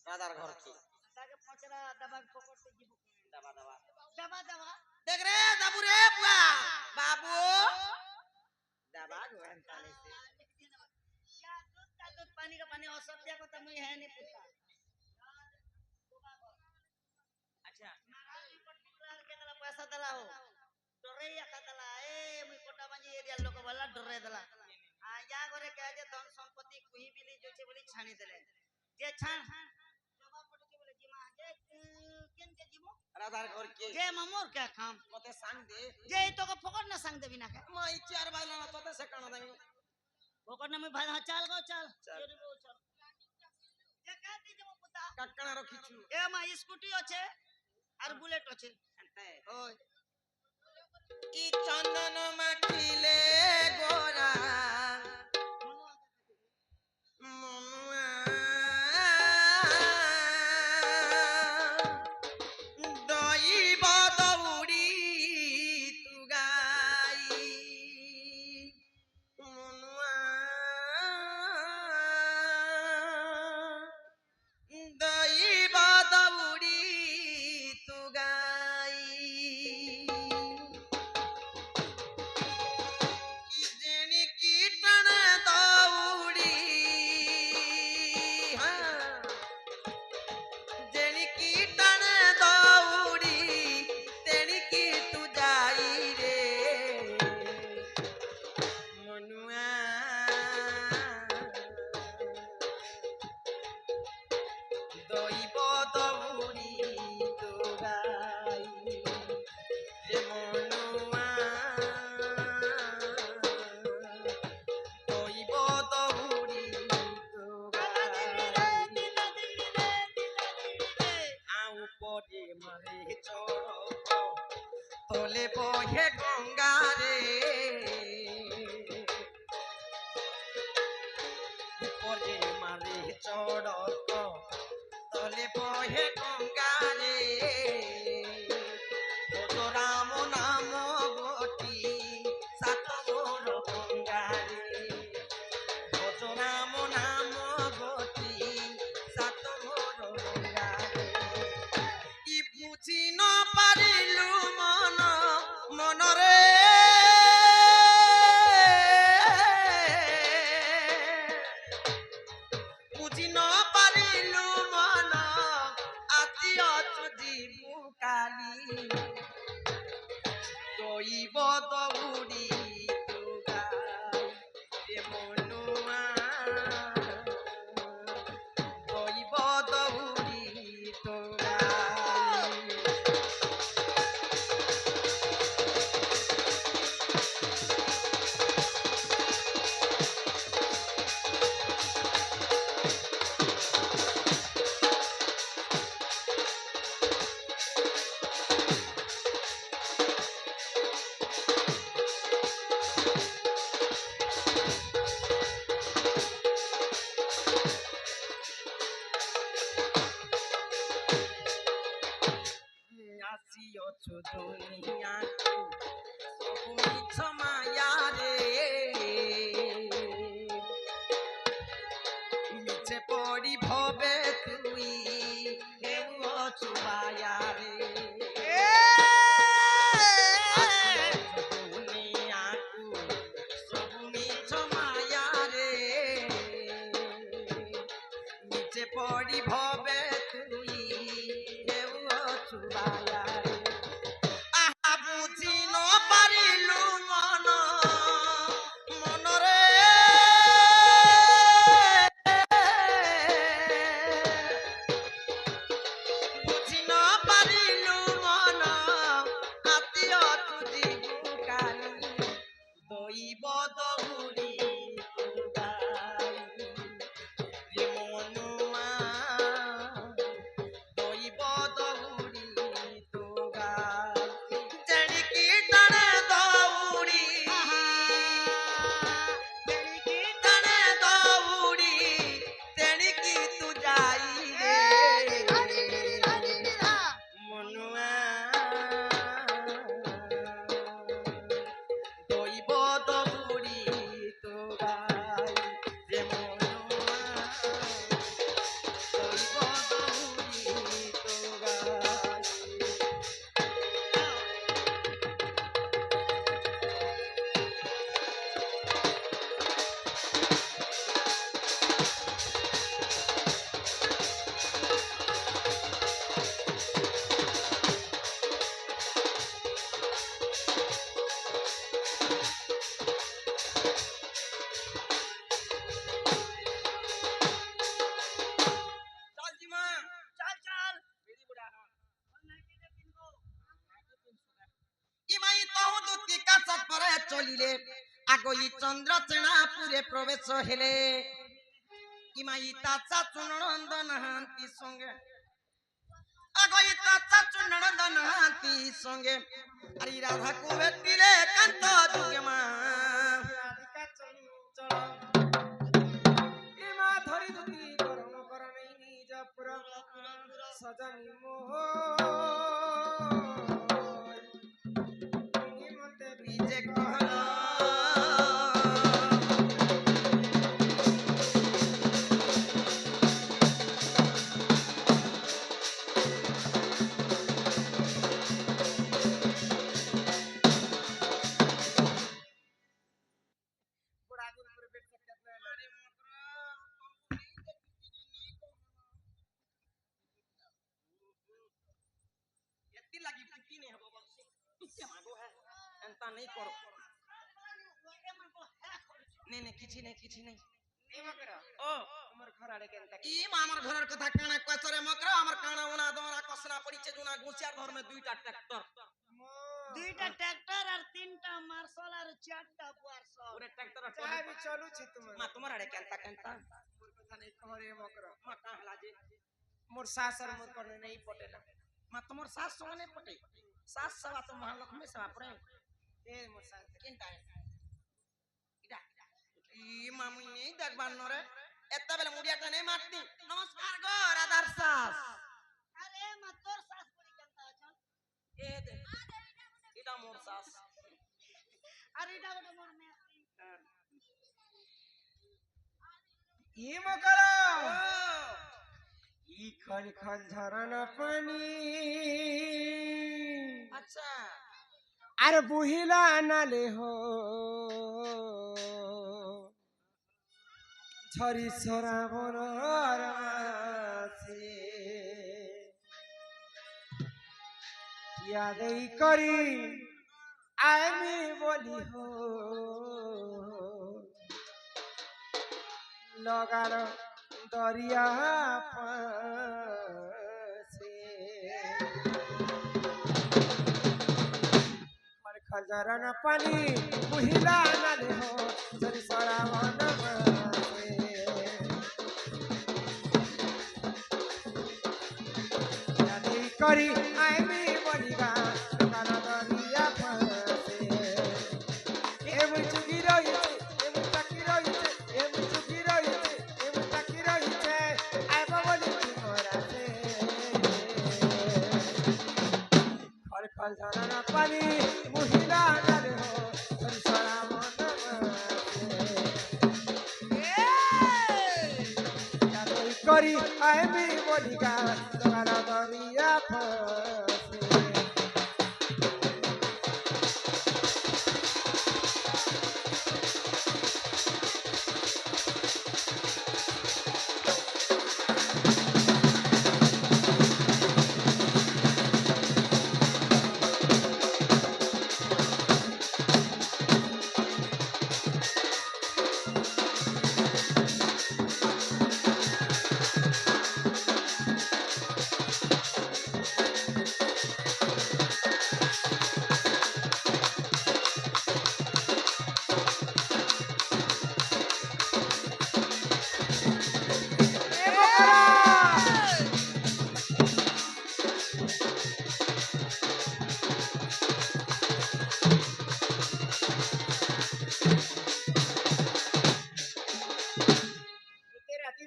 [SPEAKER 1] राधार घर की
[SPEAKER 2] তাকে পচরা দবা পকড়তে দিব
[SPEAKER 1] दबा दबा
[SPEAKER 2] দবা দবা
[SPEAKER 1] देख रे दाबू रे बुआ बाबू दबा गोन ताले से
[SPEAKER 2] क्या दूध का दूध पानी का पानी और सब दिया को तो मुझे है नहीं पूछता
[SPEAKER 1] अच्छा
[SPEAKER 2] महाराज पर्टिकुलर के दला पैसा दला हो डरे या का दला ए मुई कोटा बाजी एरिया लोग वाला डरे दला आ या करे कह जे धन संपत्ति कुही बिली जो छे बोली छानी देले जे छान जवाब पटके बोले जी मां जे केन जे जीमो
[SPEAKER 1] राधार घर की
[SPEAKER 2] जे ममोर क्या काम
[SPEAKER 1] मते सांग दे
[SPEAKER 2] जे तो को पकड़ ना संग देबी ना के
[SPEAKER 1] माई चार बाइला ना तोते से काना देमी
[SPEAKER 2] पकड़ ना मैं भाई हां चल गो चल
[SPEAKER 1] चल।
[SPEAKER 2] जोरी गो चल जे कहती जे मो पुता
[SPEAKER 1] काकना रखिछु
[SPEAKER 2] ए मा स्कूटी আছে আর বুলেট আছে ওই
[SPEAKER 1] ই চন্দন মাখিলে গোরা মনুয়া দইব দৌড়ি তু গাই মনুয়া দইব দৌড়ি তু গাই জেনি কীর্তন দৌড়ি জেনি কীর্তন দৌড়ি তেনি কি তু যাই রে মনুয়া দইব দৌড়ি তু গাই যে মনুয়া দইব দৌড়ি তু গাই আউ পরে মারে চড় তোলে বহে গঙ্গা রে পরে মারে চড় তোলে বহে গঙ্গা রে ভজ রাম নাম বটি সাত মোর গঙ্গা রে ভজ রাম নাম বটি সাত মোর গঙ্গা রে ই বুঝি ন পারিলু মন মনরে আগই চন্দ্র চেনাপুরে প্রবেশ হেলে ইমাই তাচা চুনন্দন হান্তি সঙ্গে আগই তাচা চুনন্দন হান্তি সঙ্গে আরে রাধাকু ভেটিলে কান্ত যুগে মা
[SPEAKER 3] রাধিকা চঞ্চল এমা ধরি ধরি গরম করণী নিজ পুর সজনী মোহ মতে
[SPEAKER 1] বিজে কহল
[SPEAKER 3] बुढ़ागुल पर बैठ सकते हैं
[SPEAKER 1] अरे एत्ती लगी पुटी नहीं हबो बस क्या मांगो है एंता नहीं करो नहीं किछि नहीं
[SPEAKER 3] ए मकरा
[SPEAKER 1] ओ
[SPEAKER 3] हमर घर आड़े केनता
[SPEAKER 1] ई मामर घरर कथा काना कचरे मकरा हमर काना उना दोरा कसना पड़ी छे जुना गुसिया घर में दुईटा ट्रैक्टर
[SPEAKER 2] দুইটা ট্রাক্টর আর তিনটা মার্শাল আর চারটা পার্সল
[SPEAKER 1] पूरे ट्रैक्टर
[SPEAKER 3] चाय भी चलू छे तुम
[SPEAKER 1] मा तुम्हार आड़े केनता केनता
[SPEAKER 3] मोर कथा नहीं कहरे मकरा
[SPEAKER 1] मा का हला जे
[SPEAKER 3] मोर सास और मोर करने नहीं पटेला
[SPEAKER 1] मा तुमर सास संगे पटे सास सवा तो महालक्ष्मी सवा पड़े
[SPEAKER 3] ए मोर सास
[SPEAKER 1] केनता है इडा ई मामू नहीं देखबान नरे एत्ता बेले मुडियाटा नहीं मारती नमस्कार गो राधार सास
[SPEAKER 2] আরে মা তোর শাশ পরি কেনতা আছন
[SPEAKER 1] ए दे इडा मोर सास
[SPEAKER 2] আর এটা বড় মোর মেয়ে
[SPEAKER 3] ये मकरा ई खल खल झरना पानी
[SPEAKER 1] अच्छा
[SPEAKER 3] अरे बुहिला नाले हो झरी सरा से याद करी आमी बोली हो लगार दरिया से खजरन पानी बुहिला नाले हो जरी सरा करी आमी बोलिगा लगार दरिया से ए मुचुकी रही ए मुचकी रही ए मुचुकी रही ए मुचकी रही आय बोली मोरा से खल खल झरना पानी मुहिला नाले हो सरा मन करी आय भी बोलिगा लगार दरिया फसे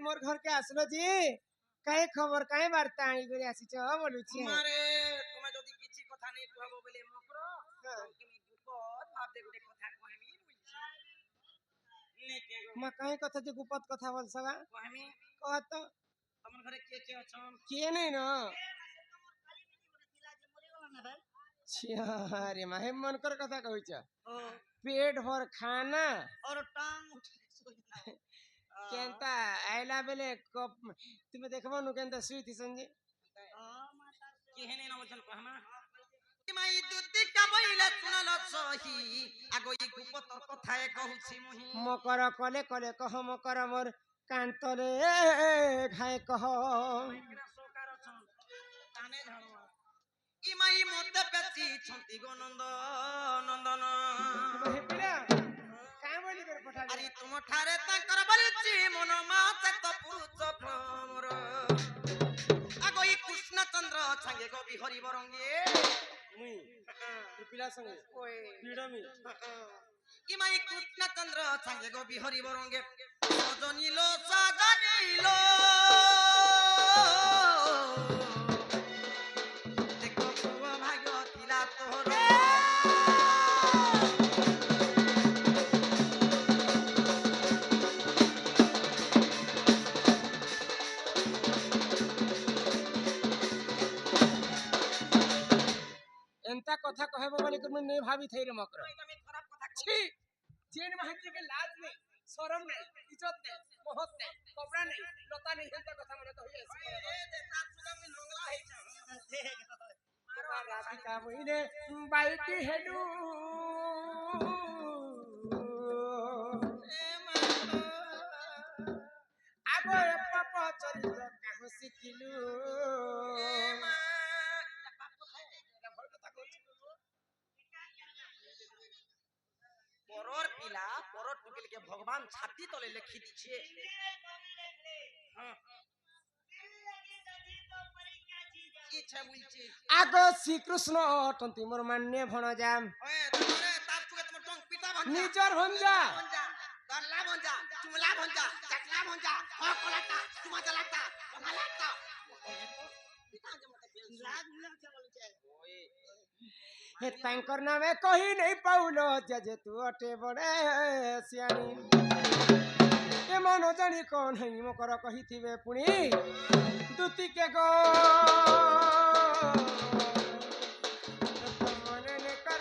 [SPEAKER 3] मोर घर के आसलो जी काहे खबर काहे वार्ता आनी करे आसीछ बोलु छी
[SPEAKER 1] तुम्हारे तुम्हें जदी किछि कथा नहीं कहबो बोले मकरो তুমি গুপত ভাব দে গুটে কথা কইমি বুঝছি নে के गो
[SPEAKER 3] म काहे कथा जे गुपत कथा बोल सगा
[SPEAKER 1] কইমি
[SPEAKER 3] कह तो
[SPEAKER 1] तमन घरे के अछन
[SPEAKER 3] के नहीं न
[SPEAKER 2] না ভাই
[SPEAKER 3] छिया रे माहे मन कर कथा कहू छ
[SPEAKER 2] ও
[SPEAKER 3] पेट भर खाना
[SPEAKER 2] और टांग उठे
[SPEAKER 3] केनता आइला बेले कप तुमे देखबो नु केनता सुईती संजे
[SPEAKER 1] केहने न वचन कहमा माई दुति का बइले सुनल सही আগই গুপতর কথায় কহুছি মুহি
[SPEAKER 3] मकर कले कले कह मकर मोर कांतले घाय कह
[SPEAKER 1] सोकार छन काने झाड़वा ई माई मते पेची छंती गो नंद नंदन
[SPEAKER 3] हेपिरा का ପଠାବି
[SPEAKER 1] ଆରେ ତୁମ ଠାରେ ତାଙ୍କର ବଲିଛି ମନ ମାସେ ତ ପୁରୁଷ ଭ୍ରମର ଆଗ ଇ କୃଷ୍ଣ ଚନ୍ଦ୍ର ଛାଙ୍ଗେ କବି ହରି ବରଙ୍ଗେ
[SPEAKER 4] মুই পিলা সঙ্গে
[SPEAKER 1] ওই
[SPEAKER 4] পিড়মি
[SPEAKER 1] ইমাই কৃষ্ণ চন্দ্র ছাঙ্গে গো বিহরি বরঙ্গে সজনিল সজনিল দেখো পুয়া ভাগ্য থিলা তোর
[SPEAKER 4] এন্তা কথা কহেব বলে তুমি নেই ভাবি থাই রে মকর
[SPEAKER 1] আমি খারাপ কথা
[SPEAKER 4] ছি জেন মাহাতি কে লাজ নেই শরম নেই ইজ্জত নেই মহৎ নেই কপড়া নেই লতা নেই এন্তা কথা মনে কহি আসি
[SPEAKER 1] দে তার সুগা আমি নোংলা হইছ
[SPEAKER 4] রাধিকা বইনে বাইকি হেলু আগ এপাপ চরিত্র কাহ শিখিলু
[SPEAKER 1] পরর পিলা পরর টুকিলকে ভগবান ছাতি তলে লেখি দিছে কি ছে বলছি
[SPEAKER 4] আগ শ্রীকৃষ্ণ অটন্তি মোর মান্যে ভণজাম
[SPEAKER 1] ওয়ে তোরে তার সুগা তোমার টং পিতা ভাঞ্জা
[SPEAKER 4] নিজর ভঞ্জা
[SPEAKER 1] ভঞ্জা গল্লা ভঞ্জা চুমলা ভঞ্জা চাকলা ভঞ্জা হকলাটা চুমা চালাটা ভালাটা
[SPEAKER 4] হে তাঙ্কর নামে কহি নেই পাউলো যে তু অটে বড়ে সিয়ানি এ মন জানি কোন হই মকর কহিথিবে পুনি দুতিকে গো মনে নে কর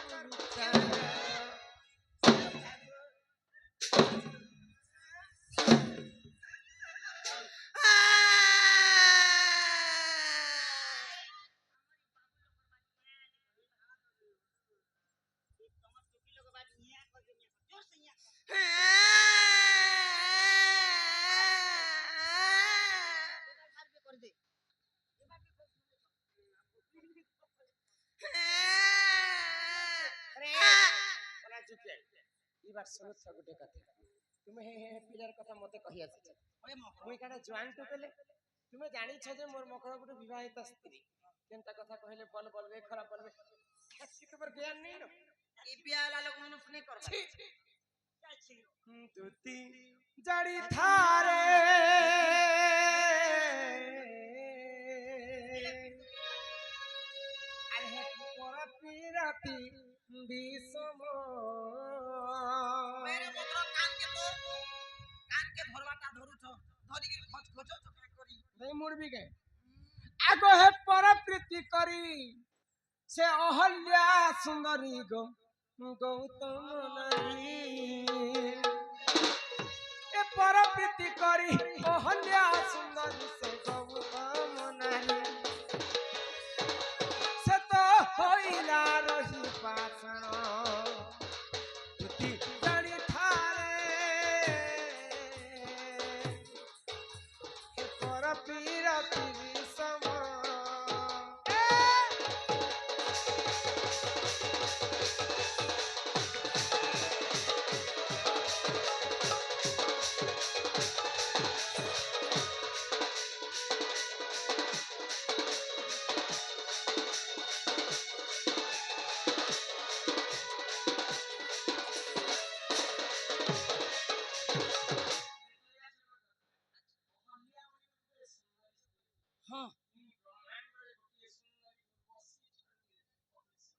[SPEAKER 4] বিচার এবার শুনুছ গোটে কথা তুমি হে হে পিলার কথা মতে কহি আসিছ মুই কানে জোয়ান টু পেলে তুমি জানিছ যে মোর মকর গোটে বিবাহিত স্ত্রী কেনতা কথা কহিলে বল বলবে খারাপ বলবে কি তোমার জ্ঞান নেই না
[SPEAKER 1] ই পিয়ালা লোক মানুষ নেই করবা
[SPEAKER 4] দুতি জাড়ি থারে আরে হে পর পিরাতি বিষম
[SPEAKER 1] মেরে মন্ত্র কানকে ধরবাটা ধরুছ ধরি কি খচ খচ চকা করি
[SPEAKER 4] नहीं मुड़बी गए आगो है पर प्रीति करी से अहल्या सुंदरी गो गौतम नारी ए पर प्रीति करी अहल्या सुंदरी से गौतम नारी से तो होइला रही पाषण तुति जानी थारे पर पीरति सम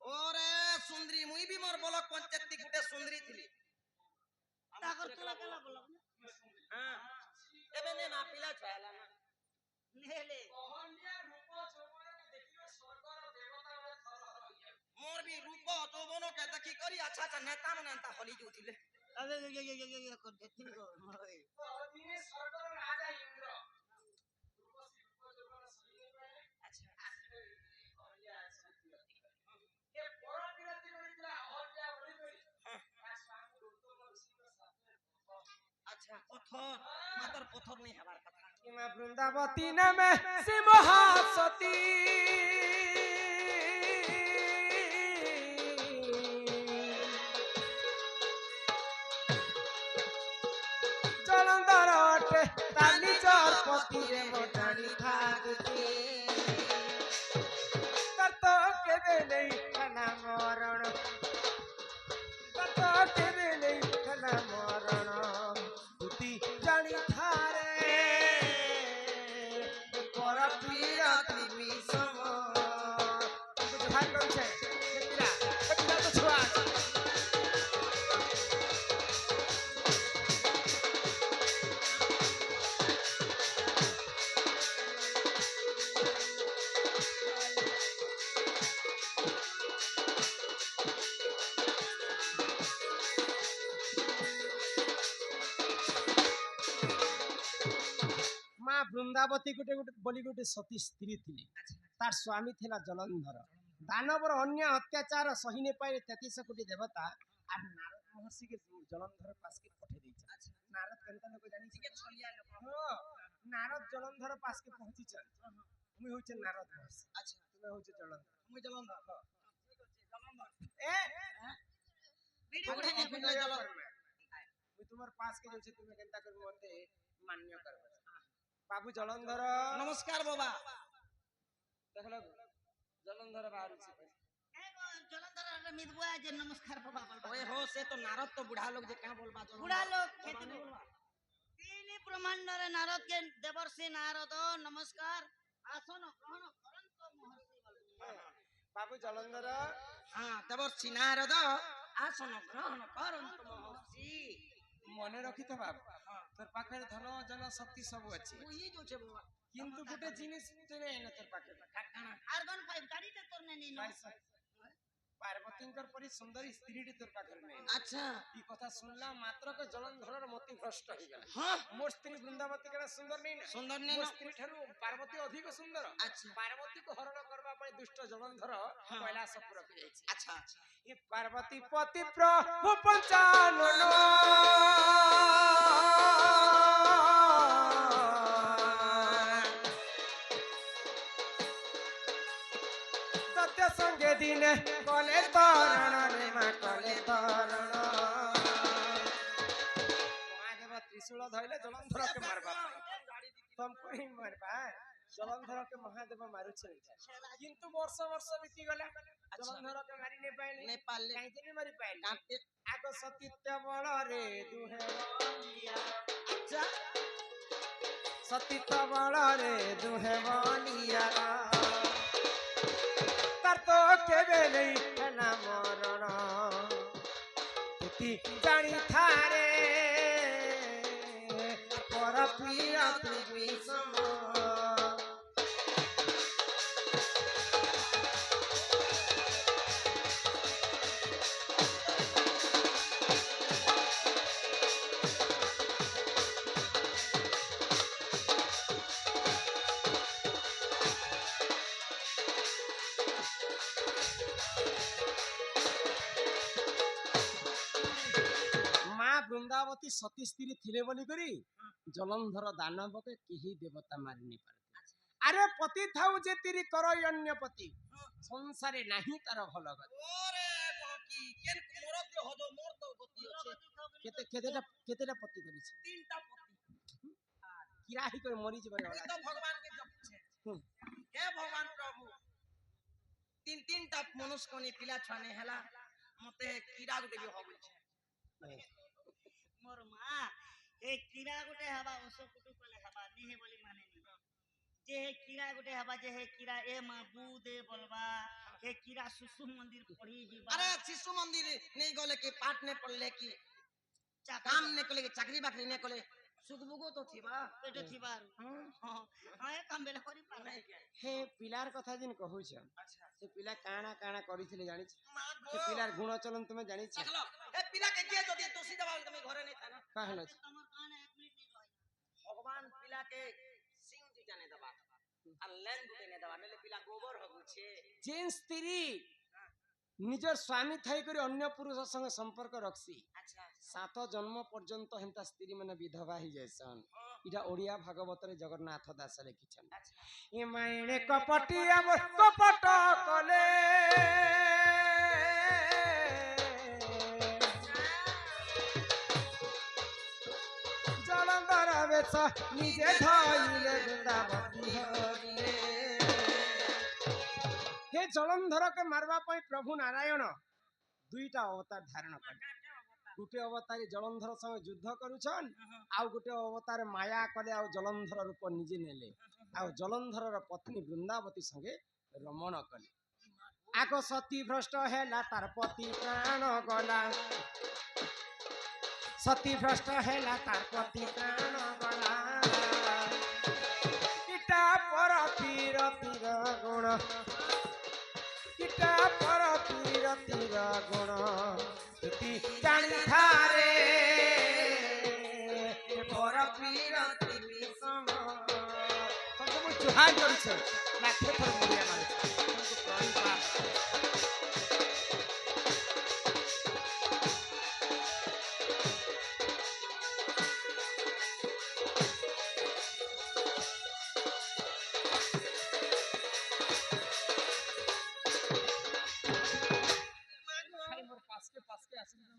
[SPEAKER 1] ওরে সুন্দরী মুই বি মোর বলক পঞ্চায়েত গুটে সুন্দরী থিলি
[SPEAKER 2] তাকর তোলা কেলা বলব
[SPEAKER 1] হ্যাঁ এবে নে না পিলা ছায়ালা না
[SPEAKER 2] নেলে
[SPEAKER 1] মোর বি রূপ যৌবন কে দেখি করি আচ্ছা আচ্ছা নেতা মানে এন্তা হলি যাউতিলে
[SPEAKER 2] আবে ये कर देती को ओए
[SPEAKER 1] আচ্ছা পথর মাতর পথর নেই হবার কথা
[SPEAKER 4] किमा वृंदावती नामे सिंहासती ता निजर पति रे मो जानी थाकुची तर तो केबे नहीं खाना मरण तर तो केबे नहीं खाना मरण तुती जानी थारे पर पीड़ा तिमी सम भाग करू छे केतिरा तो छुआ माँ वृंदावती गोटे गोटे बोली गोटे सती स्त्री थी तार स्वामी थिला जलंधर दानवर अन्य अत्याचार सही ने पाए 33 कोटी देवता आ नारद महर्षि के जलंधर पास के पठे दै छ नारद केनता लोग जानि छी के छलिया लोग हो नारद जलंधर पास के पहुंची छ मुई होचे नारद महर्षि अच्छा तुमे होचे जलंधर मुई जलंधर हो जलंधर ए
[SPEAKER 1] बीड़ी बुढ़े ने फिर जलंधर
[SPEAKER 4] मुई तुम्हार पास के जे तुमे केनता कर मते मान्य करबे बाबू जलंधर
[SPEAKER 1] नमस्कार बाबा
[SPEAKER 4] देखलो जलंधर बाहर से
[SPEAKER 2] जलंधर मिदबुआ जे नमस्कार बाबा बोल
[SPEAKER 1] ओए हो से तो नारद तो बुढ़ा लोग जे क्या बोलबा
[SPEAKER 2] बुढ़ा लोग खेती बोलबा तीन ब्रह्मांड रे नारद के देवर्षि नारद नमस्कार आसन ग्रहण करंत महर्षि
[SPEAKER 4] बाबू जलंधर
[SPEAKER 1] हां देवर्षि नारद आसन ग्रहण करंत महर्षि
[SPEAKER 4] मने रखी तो बाबू तोर पाखरे धन जन शक्ति सब अछि
[SPEAKER 1] ओही जो छे बाबा
[SPEAKER 4] किंतु गुटे जिनिस तेरे न तोर पाखरे
[SPEAKER 1] काकाना
[SPEAKER 2] आर्गन पाइप गाड़ी ते तोर नहीं नो
[SPEAKER 4] पार्वतींकर परी सुंदर स्त्री टी तोर पाखरे नहीं
[SPEAKER 1] अच्छा
[SPEAKER 4] ई कथा सुनला मात्र के जलंधर मति भ्रष्ट हो गेला
[SPEAKER 1] हां
[SPEAKER 4] मोर स्त्री वृंदावती केना सुंदर नहीं ना
[SPEAKER 1] सुंदर नहीं
[SPEAKER 4] मोर
[SPEAKER 1] ना
[SPEAKER 4] स्त्री ठरू पार्वती अधिक सुंदर
[SPEAKER 1] अच्छा
[SPEAKER 4] पार्वती को हरण करबा पई दुष्ट जलंधर कैलाश पुर के जाई
[SPEAKER 1] अच्छा
[SPEAKER 4] ये पार्वती पति प्रभु पंचानन सत्य संगे दिन कले तरण रे मा कले तरण महादेव त्रिशूल धइले जलंधर के मारबा तुमको ही मारबा जलंधर के महादेव मारू छे किंतु वर्ष वर्ष बीती गला जलंधर के मारी ने पाइले
[SPEAKER 1] नेपाल ले
[SPEAKER 4] काहे नहीं मारी पाइले
[SPEAKER 1] काटे
[SPEAKER 4] आगो सतीत्य बल रे दुहे बलिया
[SPEAKER 1] अच्छा
[SPEAKER 4] सतीत्य बल रे दुहे बलिया तर तो केबे नहीं ना मरण तुती जानी थारे पर पीड़ा तुमी सम वृंदावती सती स्त्री थिले बोली करी जलंधर दानव के केही देवता मारि नहीं पारे अरे पति थाउ जे तेरी करो अन्य पति संसारे नहीं तार भल गति
[SPEAKER 1] ओरे बाकी केन मोर के हो जो मोर तो गति
[SPEAKER 4] केते केतेटा पति करी छे
[SPEAKER 1] तीनटा पति
[SPEAKER 4] किराही कर मरी जबे
[SPEAKER 1] ये तो भगवान के जप छे हे भगवान प्रभु तीनटा मनुष्य कोनी पिला छाने हला मते कीड़ा गुटे भी हो गई छे
[SPEAKER 2] मोर मां ए कीड़ा गुटे हवा ओसो कुटु कले हवा नी हे बोली माने नी जे हे कीड़ा गुटे हवा जे हे कीड़ा ए मां बूदे बोलबा हे कीड़ा सुसु मंदिर पड़ी जीवा
[SPEAKER 1] अरे शिशु मंदिर नहीं गले के पाठ ने पढ़ले की काम ने कले के चाकरी बाकरी ने कले सुगबुगो तो थीबा
[SPEAKER 2] पेटो थीबा हां हां ए काम बेले करी पाले
[SPEAKER 4] हे पिलार कथा जिन कहू छ
[SPEAKER 1] अच्छा
[SPEAKER 4] से पिला काना काना करिथिले जानि छ
[SPEAKER 1] मां
[SPEAKER 4] से पिलार गुण चलन तुमे जानि छ
[SPEAKER 1] देखलो ए पिला के जे जदी दोषी दबाल तुम घरे नहीं था ना
[SPEAKER 4] कहलो
[SPEAKER 2] तमर कान 1 मिनट नहीं रही
[SPEAKER 1] भगवान पिला के सिंह जी जाने दबा आ लेन गुटे ने दबा नेले पिला गोबर हो गुछे
[SPEAKER 4] जेन स्त्री निजर स्वामी थाई करी अन्य पुरुष संग संपर्क रखसी
[SPEAKER 1] अच्छा
[SPEAKER 4] 7 जन्म पर्यंत हेंता स्त्री माने विधवा ही जैसन इटा ओडिया भागवत रे जगन्नाथ दास लिखिछन ए मायने कपटिया कपट कले जल ଜଳନ୍ଧର ବେଶ ନିଜେ ଧଇଲେ ବୃନ୍ଦାବତୀ ହରିଲେ। हे जलंधर के मारवा पाई प्रभु नारायण दुईटा अवतार धारण कले। गोटे अवतार जलंधर संगे युद्ध करुछन आउ गोटे अवतार माया कले आउ जलंधर रूप निजे नेले आउ जलंधर पत्नी वृंदावती संगे रमण कले। आग सती भ्रष्ट हैला तार पति प्राण गला सती भ्रष्ट हैला तार पति प्राण गला। इटा पर पीरतिर गुण इटा पर पीरतिर गुण तुति जानी थारे पर पीरति विषम। तुमको जुहार करू छे लाखे थर मुरिया मारे तुमको प्रणाम बा।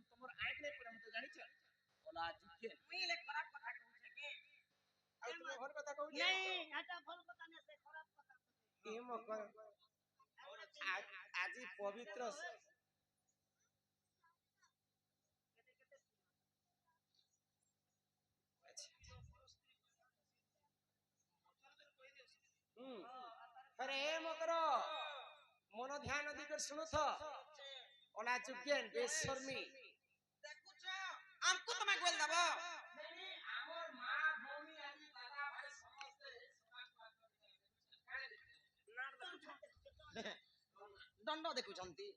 [SPEAKER 4] तमर आंख नहीं पड़े मत जानी छ ओला जुके मुइले खराब कथा कहू छे के आ तुम भल कथा कहू छे
[SPEAKER 2] नहीं हटा भल पता नहीं से खराब पता
[SPEAKER 4] ए मकर आज पवित्र अरे ए मकर मन ध्यान दिकर सुनो छ ओला जुकेन बेशर्मी
[SPEAKER 1] देखु छ हमको तमा गोल दबो
[SPEAKER 4] नहीं हमर मां भूमि आदि दादा भाई समस्त
[SPEAKER 1] दंड देखु छंती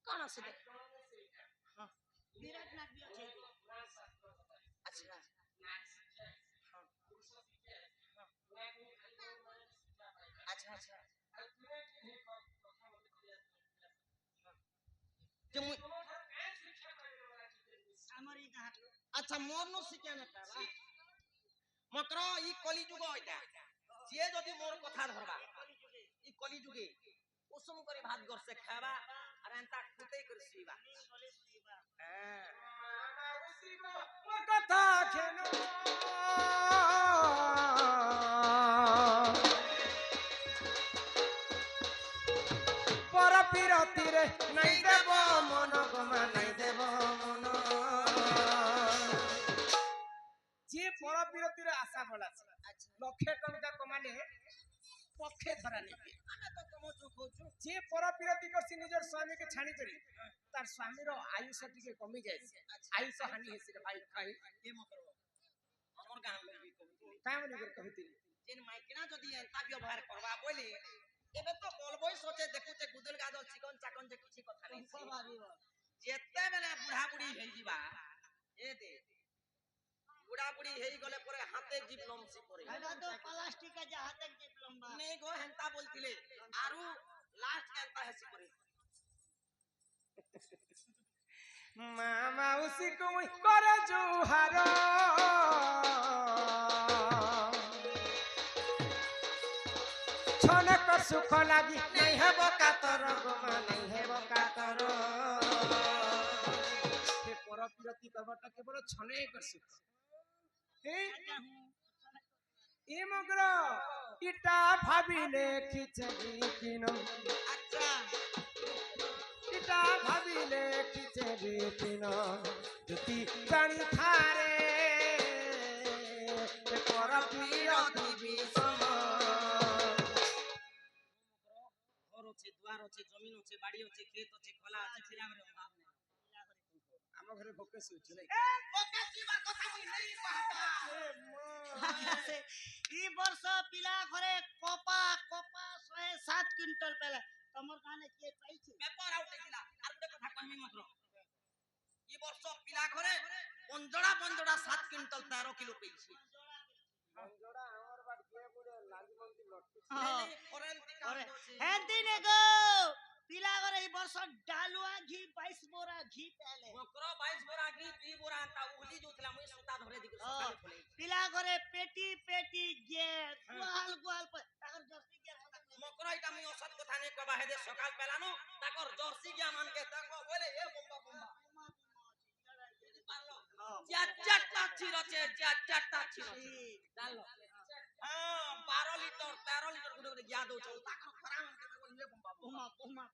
[SPEAKER 1] कोन से देख
[SPEAKER 2] हां विराट नाग भी अच्छे
[SPEAKER 1] अच्छा अच्छा अच्छा जो मुई
[SPEAKER 2] हमारी कहा
[SPEAKER 1] अच्छा मोर नो सिके न पाबा मकरो ई कली जुग होइता जे जदी मोर कथा धरबा ई कली जुगे कुसुम करे भात घर से खाबा अरे अंता कुते कर सीबा हां
[SPEAKER 4] कथा खेनो पर पीरति रे नहीं देव मन गमा नहीं देव मन जे पर पीरति रे आशा बोला लक्षे टंका कमाले पक्षे धरा नहीं
[SPEAKER 1] आमे तो कमचु खोचु
[SPEAKER 4] जे पर पीरति करसी निजर स्वामी के छाणी करी तार स्वामी रो आयुष टिके कमी जाय आयुष हानि हेसी रे भाई खाई
[SPEAKER 1] ए मकरो हमर गां लोग भी कहू
[SPEAKER 4] काम नहीं कर कहती
[SPEAKER 1] जेन माइकिना जदी एंता व्यवहार करबा बोली एबे तो बोलबोई सोचे देखु जे गुदल गादल चिकन चाकन जे किछि कथा नहीं
[SPEAKER 2] सब आबीबो
[SPEAKER 1] जेते बेले बुढ़ा बुढ़ी हेई जिबा ए दे बुढ़ा बुढ़ी हेई गले परे हाथे जीप लमसी परे
[SPEAKER 2] हटा तो प्लास्टिक का जहां तक जीप लंबा
[SPEAKER 1] नहीं गो हेंता बोलतिले आरु लास्ट केंता हेसी परे
[SPEAKER 4] मामा उसी को करे जुहार छने को सुख लागी नहीं है बकातर गोमा नहीं है बकातर हे पर पीरति करबटा केवल छने को सुख हे ए मगर इटा भाबिले खिचड़ी किनो
[SPEAKER 1] अच्छा
[SPEAKER 4] इटा भाबिले खिचड़ी किनो तुति जानी थारे पर पीरति विषम
[SPEAKER 1] घर আছে द्वार আছে जमीन আছে बाड़ी আছে खेत আছে खला আছে फिरा रे अभाव नहीं
[SPEAKER 4] आम घरे भोके सुचु नै
[SPEAKER 1] ओके सीबा कथा मुई नहीं कहता
[SPEAKER 2] से ई वर्ष पिला घरे कोपा कोपा 107 क्विंटल पेले तमर गाने के पाई छी
[SPEAKER 1] पेपर आउट दिला आर गुटे कथा कहमी मकरो ई वर्ष पिला घरे पंजड़ा पंजड़ा 7 क्विंटल 13 किलो पेइछि
[SPEAKER 4] जोड़ा हमर बात के बुडे लागी मंती लट्टू
[SPEAKER 1] नहीं फॉरेंसिक काम
[SPEAKER 2] अरे
[SPEAKER 1] दोछि
[SPEAKER 2] हे दिने गो पिला घरे ई वर्ष डालुआ घी 22 बोरा घी पेले
[SPEAKER 1] मकरो 22 बोरा घी 2 बोरा अंता उली जोतला मुई सुता धरे दिक सकाले खोले
[SPEAKER 2] पिला घरे पेटी पेटी गे गुआल गुआल पर ताकर जर्सी गे
[SPEAKER 1] मकरो इटा मुई औसत कथा नहीं कहबा हे दे सकाल पेलानो ताकर जर्सी गे मान के ताको बोले ए बम्बा बम्बा चार चार চারটা চির আছে, চারটা চির আছে। জানলো? হ্যাঁ, 12 লিটার 13 লিটার করে গিয়া দউছ। তাকর খরা মনকে তো বললে বম্বা।
[SPEAKER 2] ওমা ওমা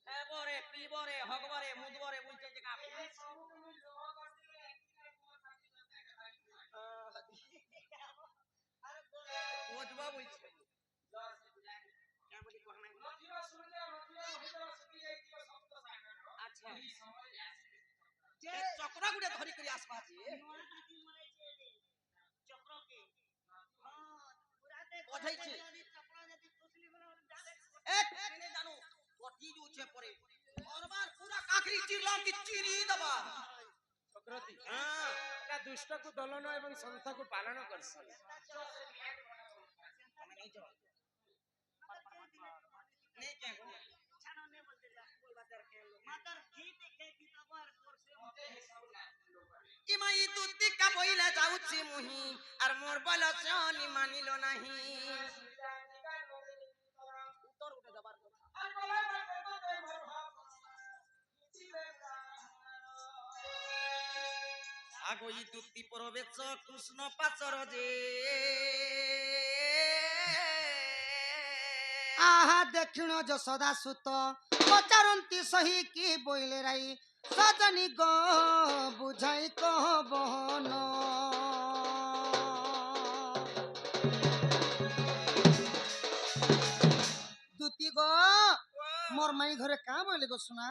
[SPEAKER 1] এবরে পিবরে হগবরে মুদবরে বলছে যে কাপ। ওজবা বলছে। আচ্ছা।
[SPEAKER 2] যে
[SPEAKER 1] এ চক্রা গুড়ে ধরি করে আসবা আছে।
[SPEAKER 2] নয়া দাদি মরেছে রে চক্রকে পুরাতে
[SPEAKER 1] পঠাইছে।
[SPEAKER 2] যদি চক্র যদি কুসলি বলে ডাইরেক্ট
[SPEAKER 1] এক এনে জানো কটি দিউছে পরে। অরবার পুরা কাকরি চিরলাম কি চিরি দবা।
[SPEAKER 4] চক্রতি
[SPEAKER 1] হ্যাঁ।
[SPEAKER 4] এটা দুষ্টକୁ দলନ ଏବଂ ସନ୍ଥକୁ ପାଳନ করছে।
[SPEAKER 1] তুমি নেই যাও। নেই কে গো?
[SPEAKER 2] ছানো নে বলতে যা মাতার গীত খেতি তবার করছে
[SPEAKER 1] কি মাই দুতি কা বইলে যাউছি মুহি আর মোর বলছনি মানিল নাহি। উত্তর উঠে যাবার কথা। আগই দুতি প্রবেশ কৃষ্ণ পাচর যে
[SPEAKER 3] আহা দক্ষিণ যশোদা সুত পচারন্তি সহি কি বইলে রাই সজনী গো বুঝাই কহবন দুতি গো মোর মাই ঘরে কা বইলে গো শোনা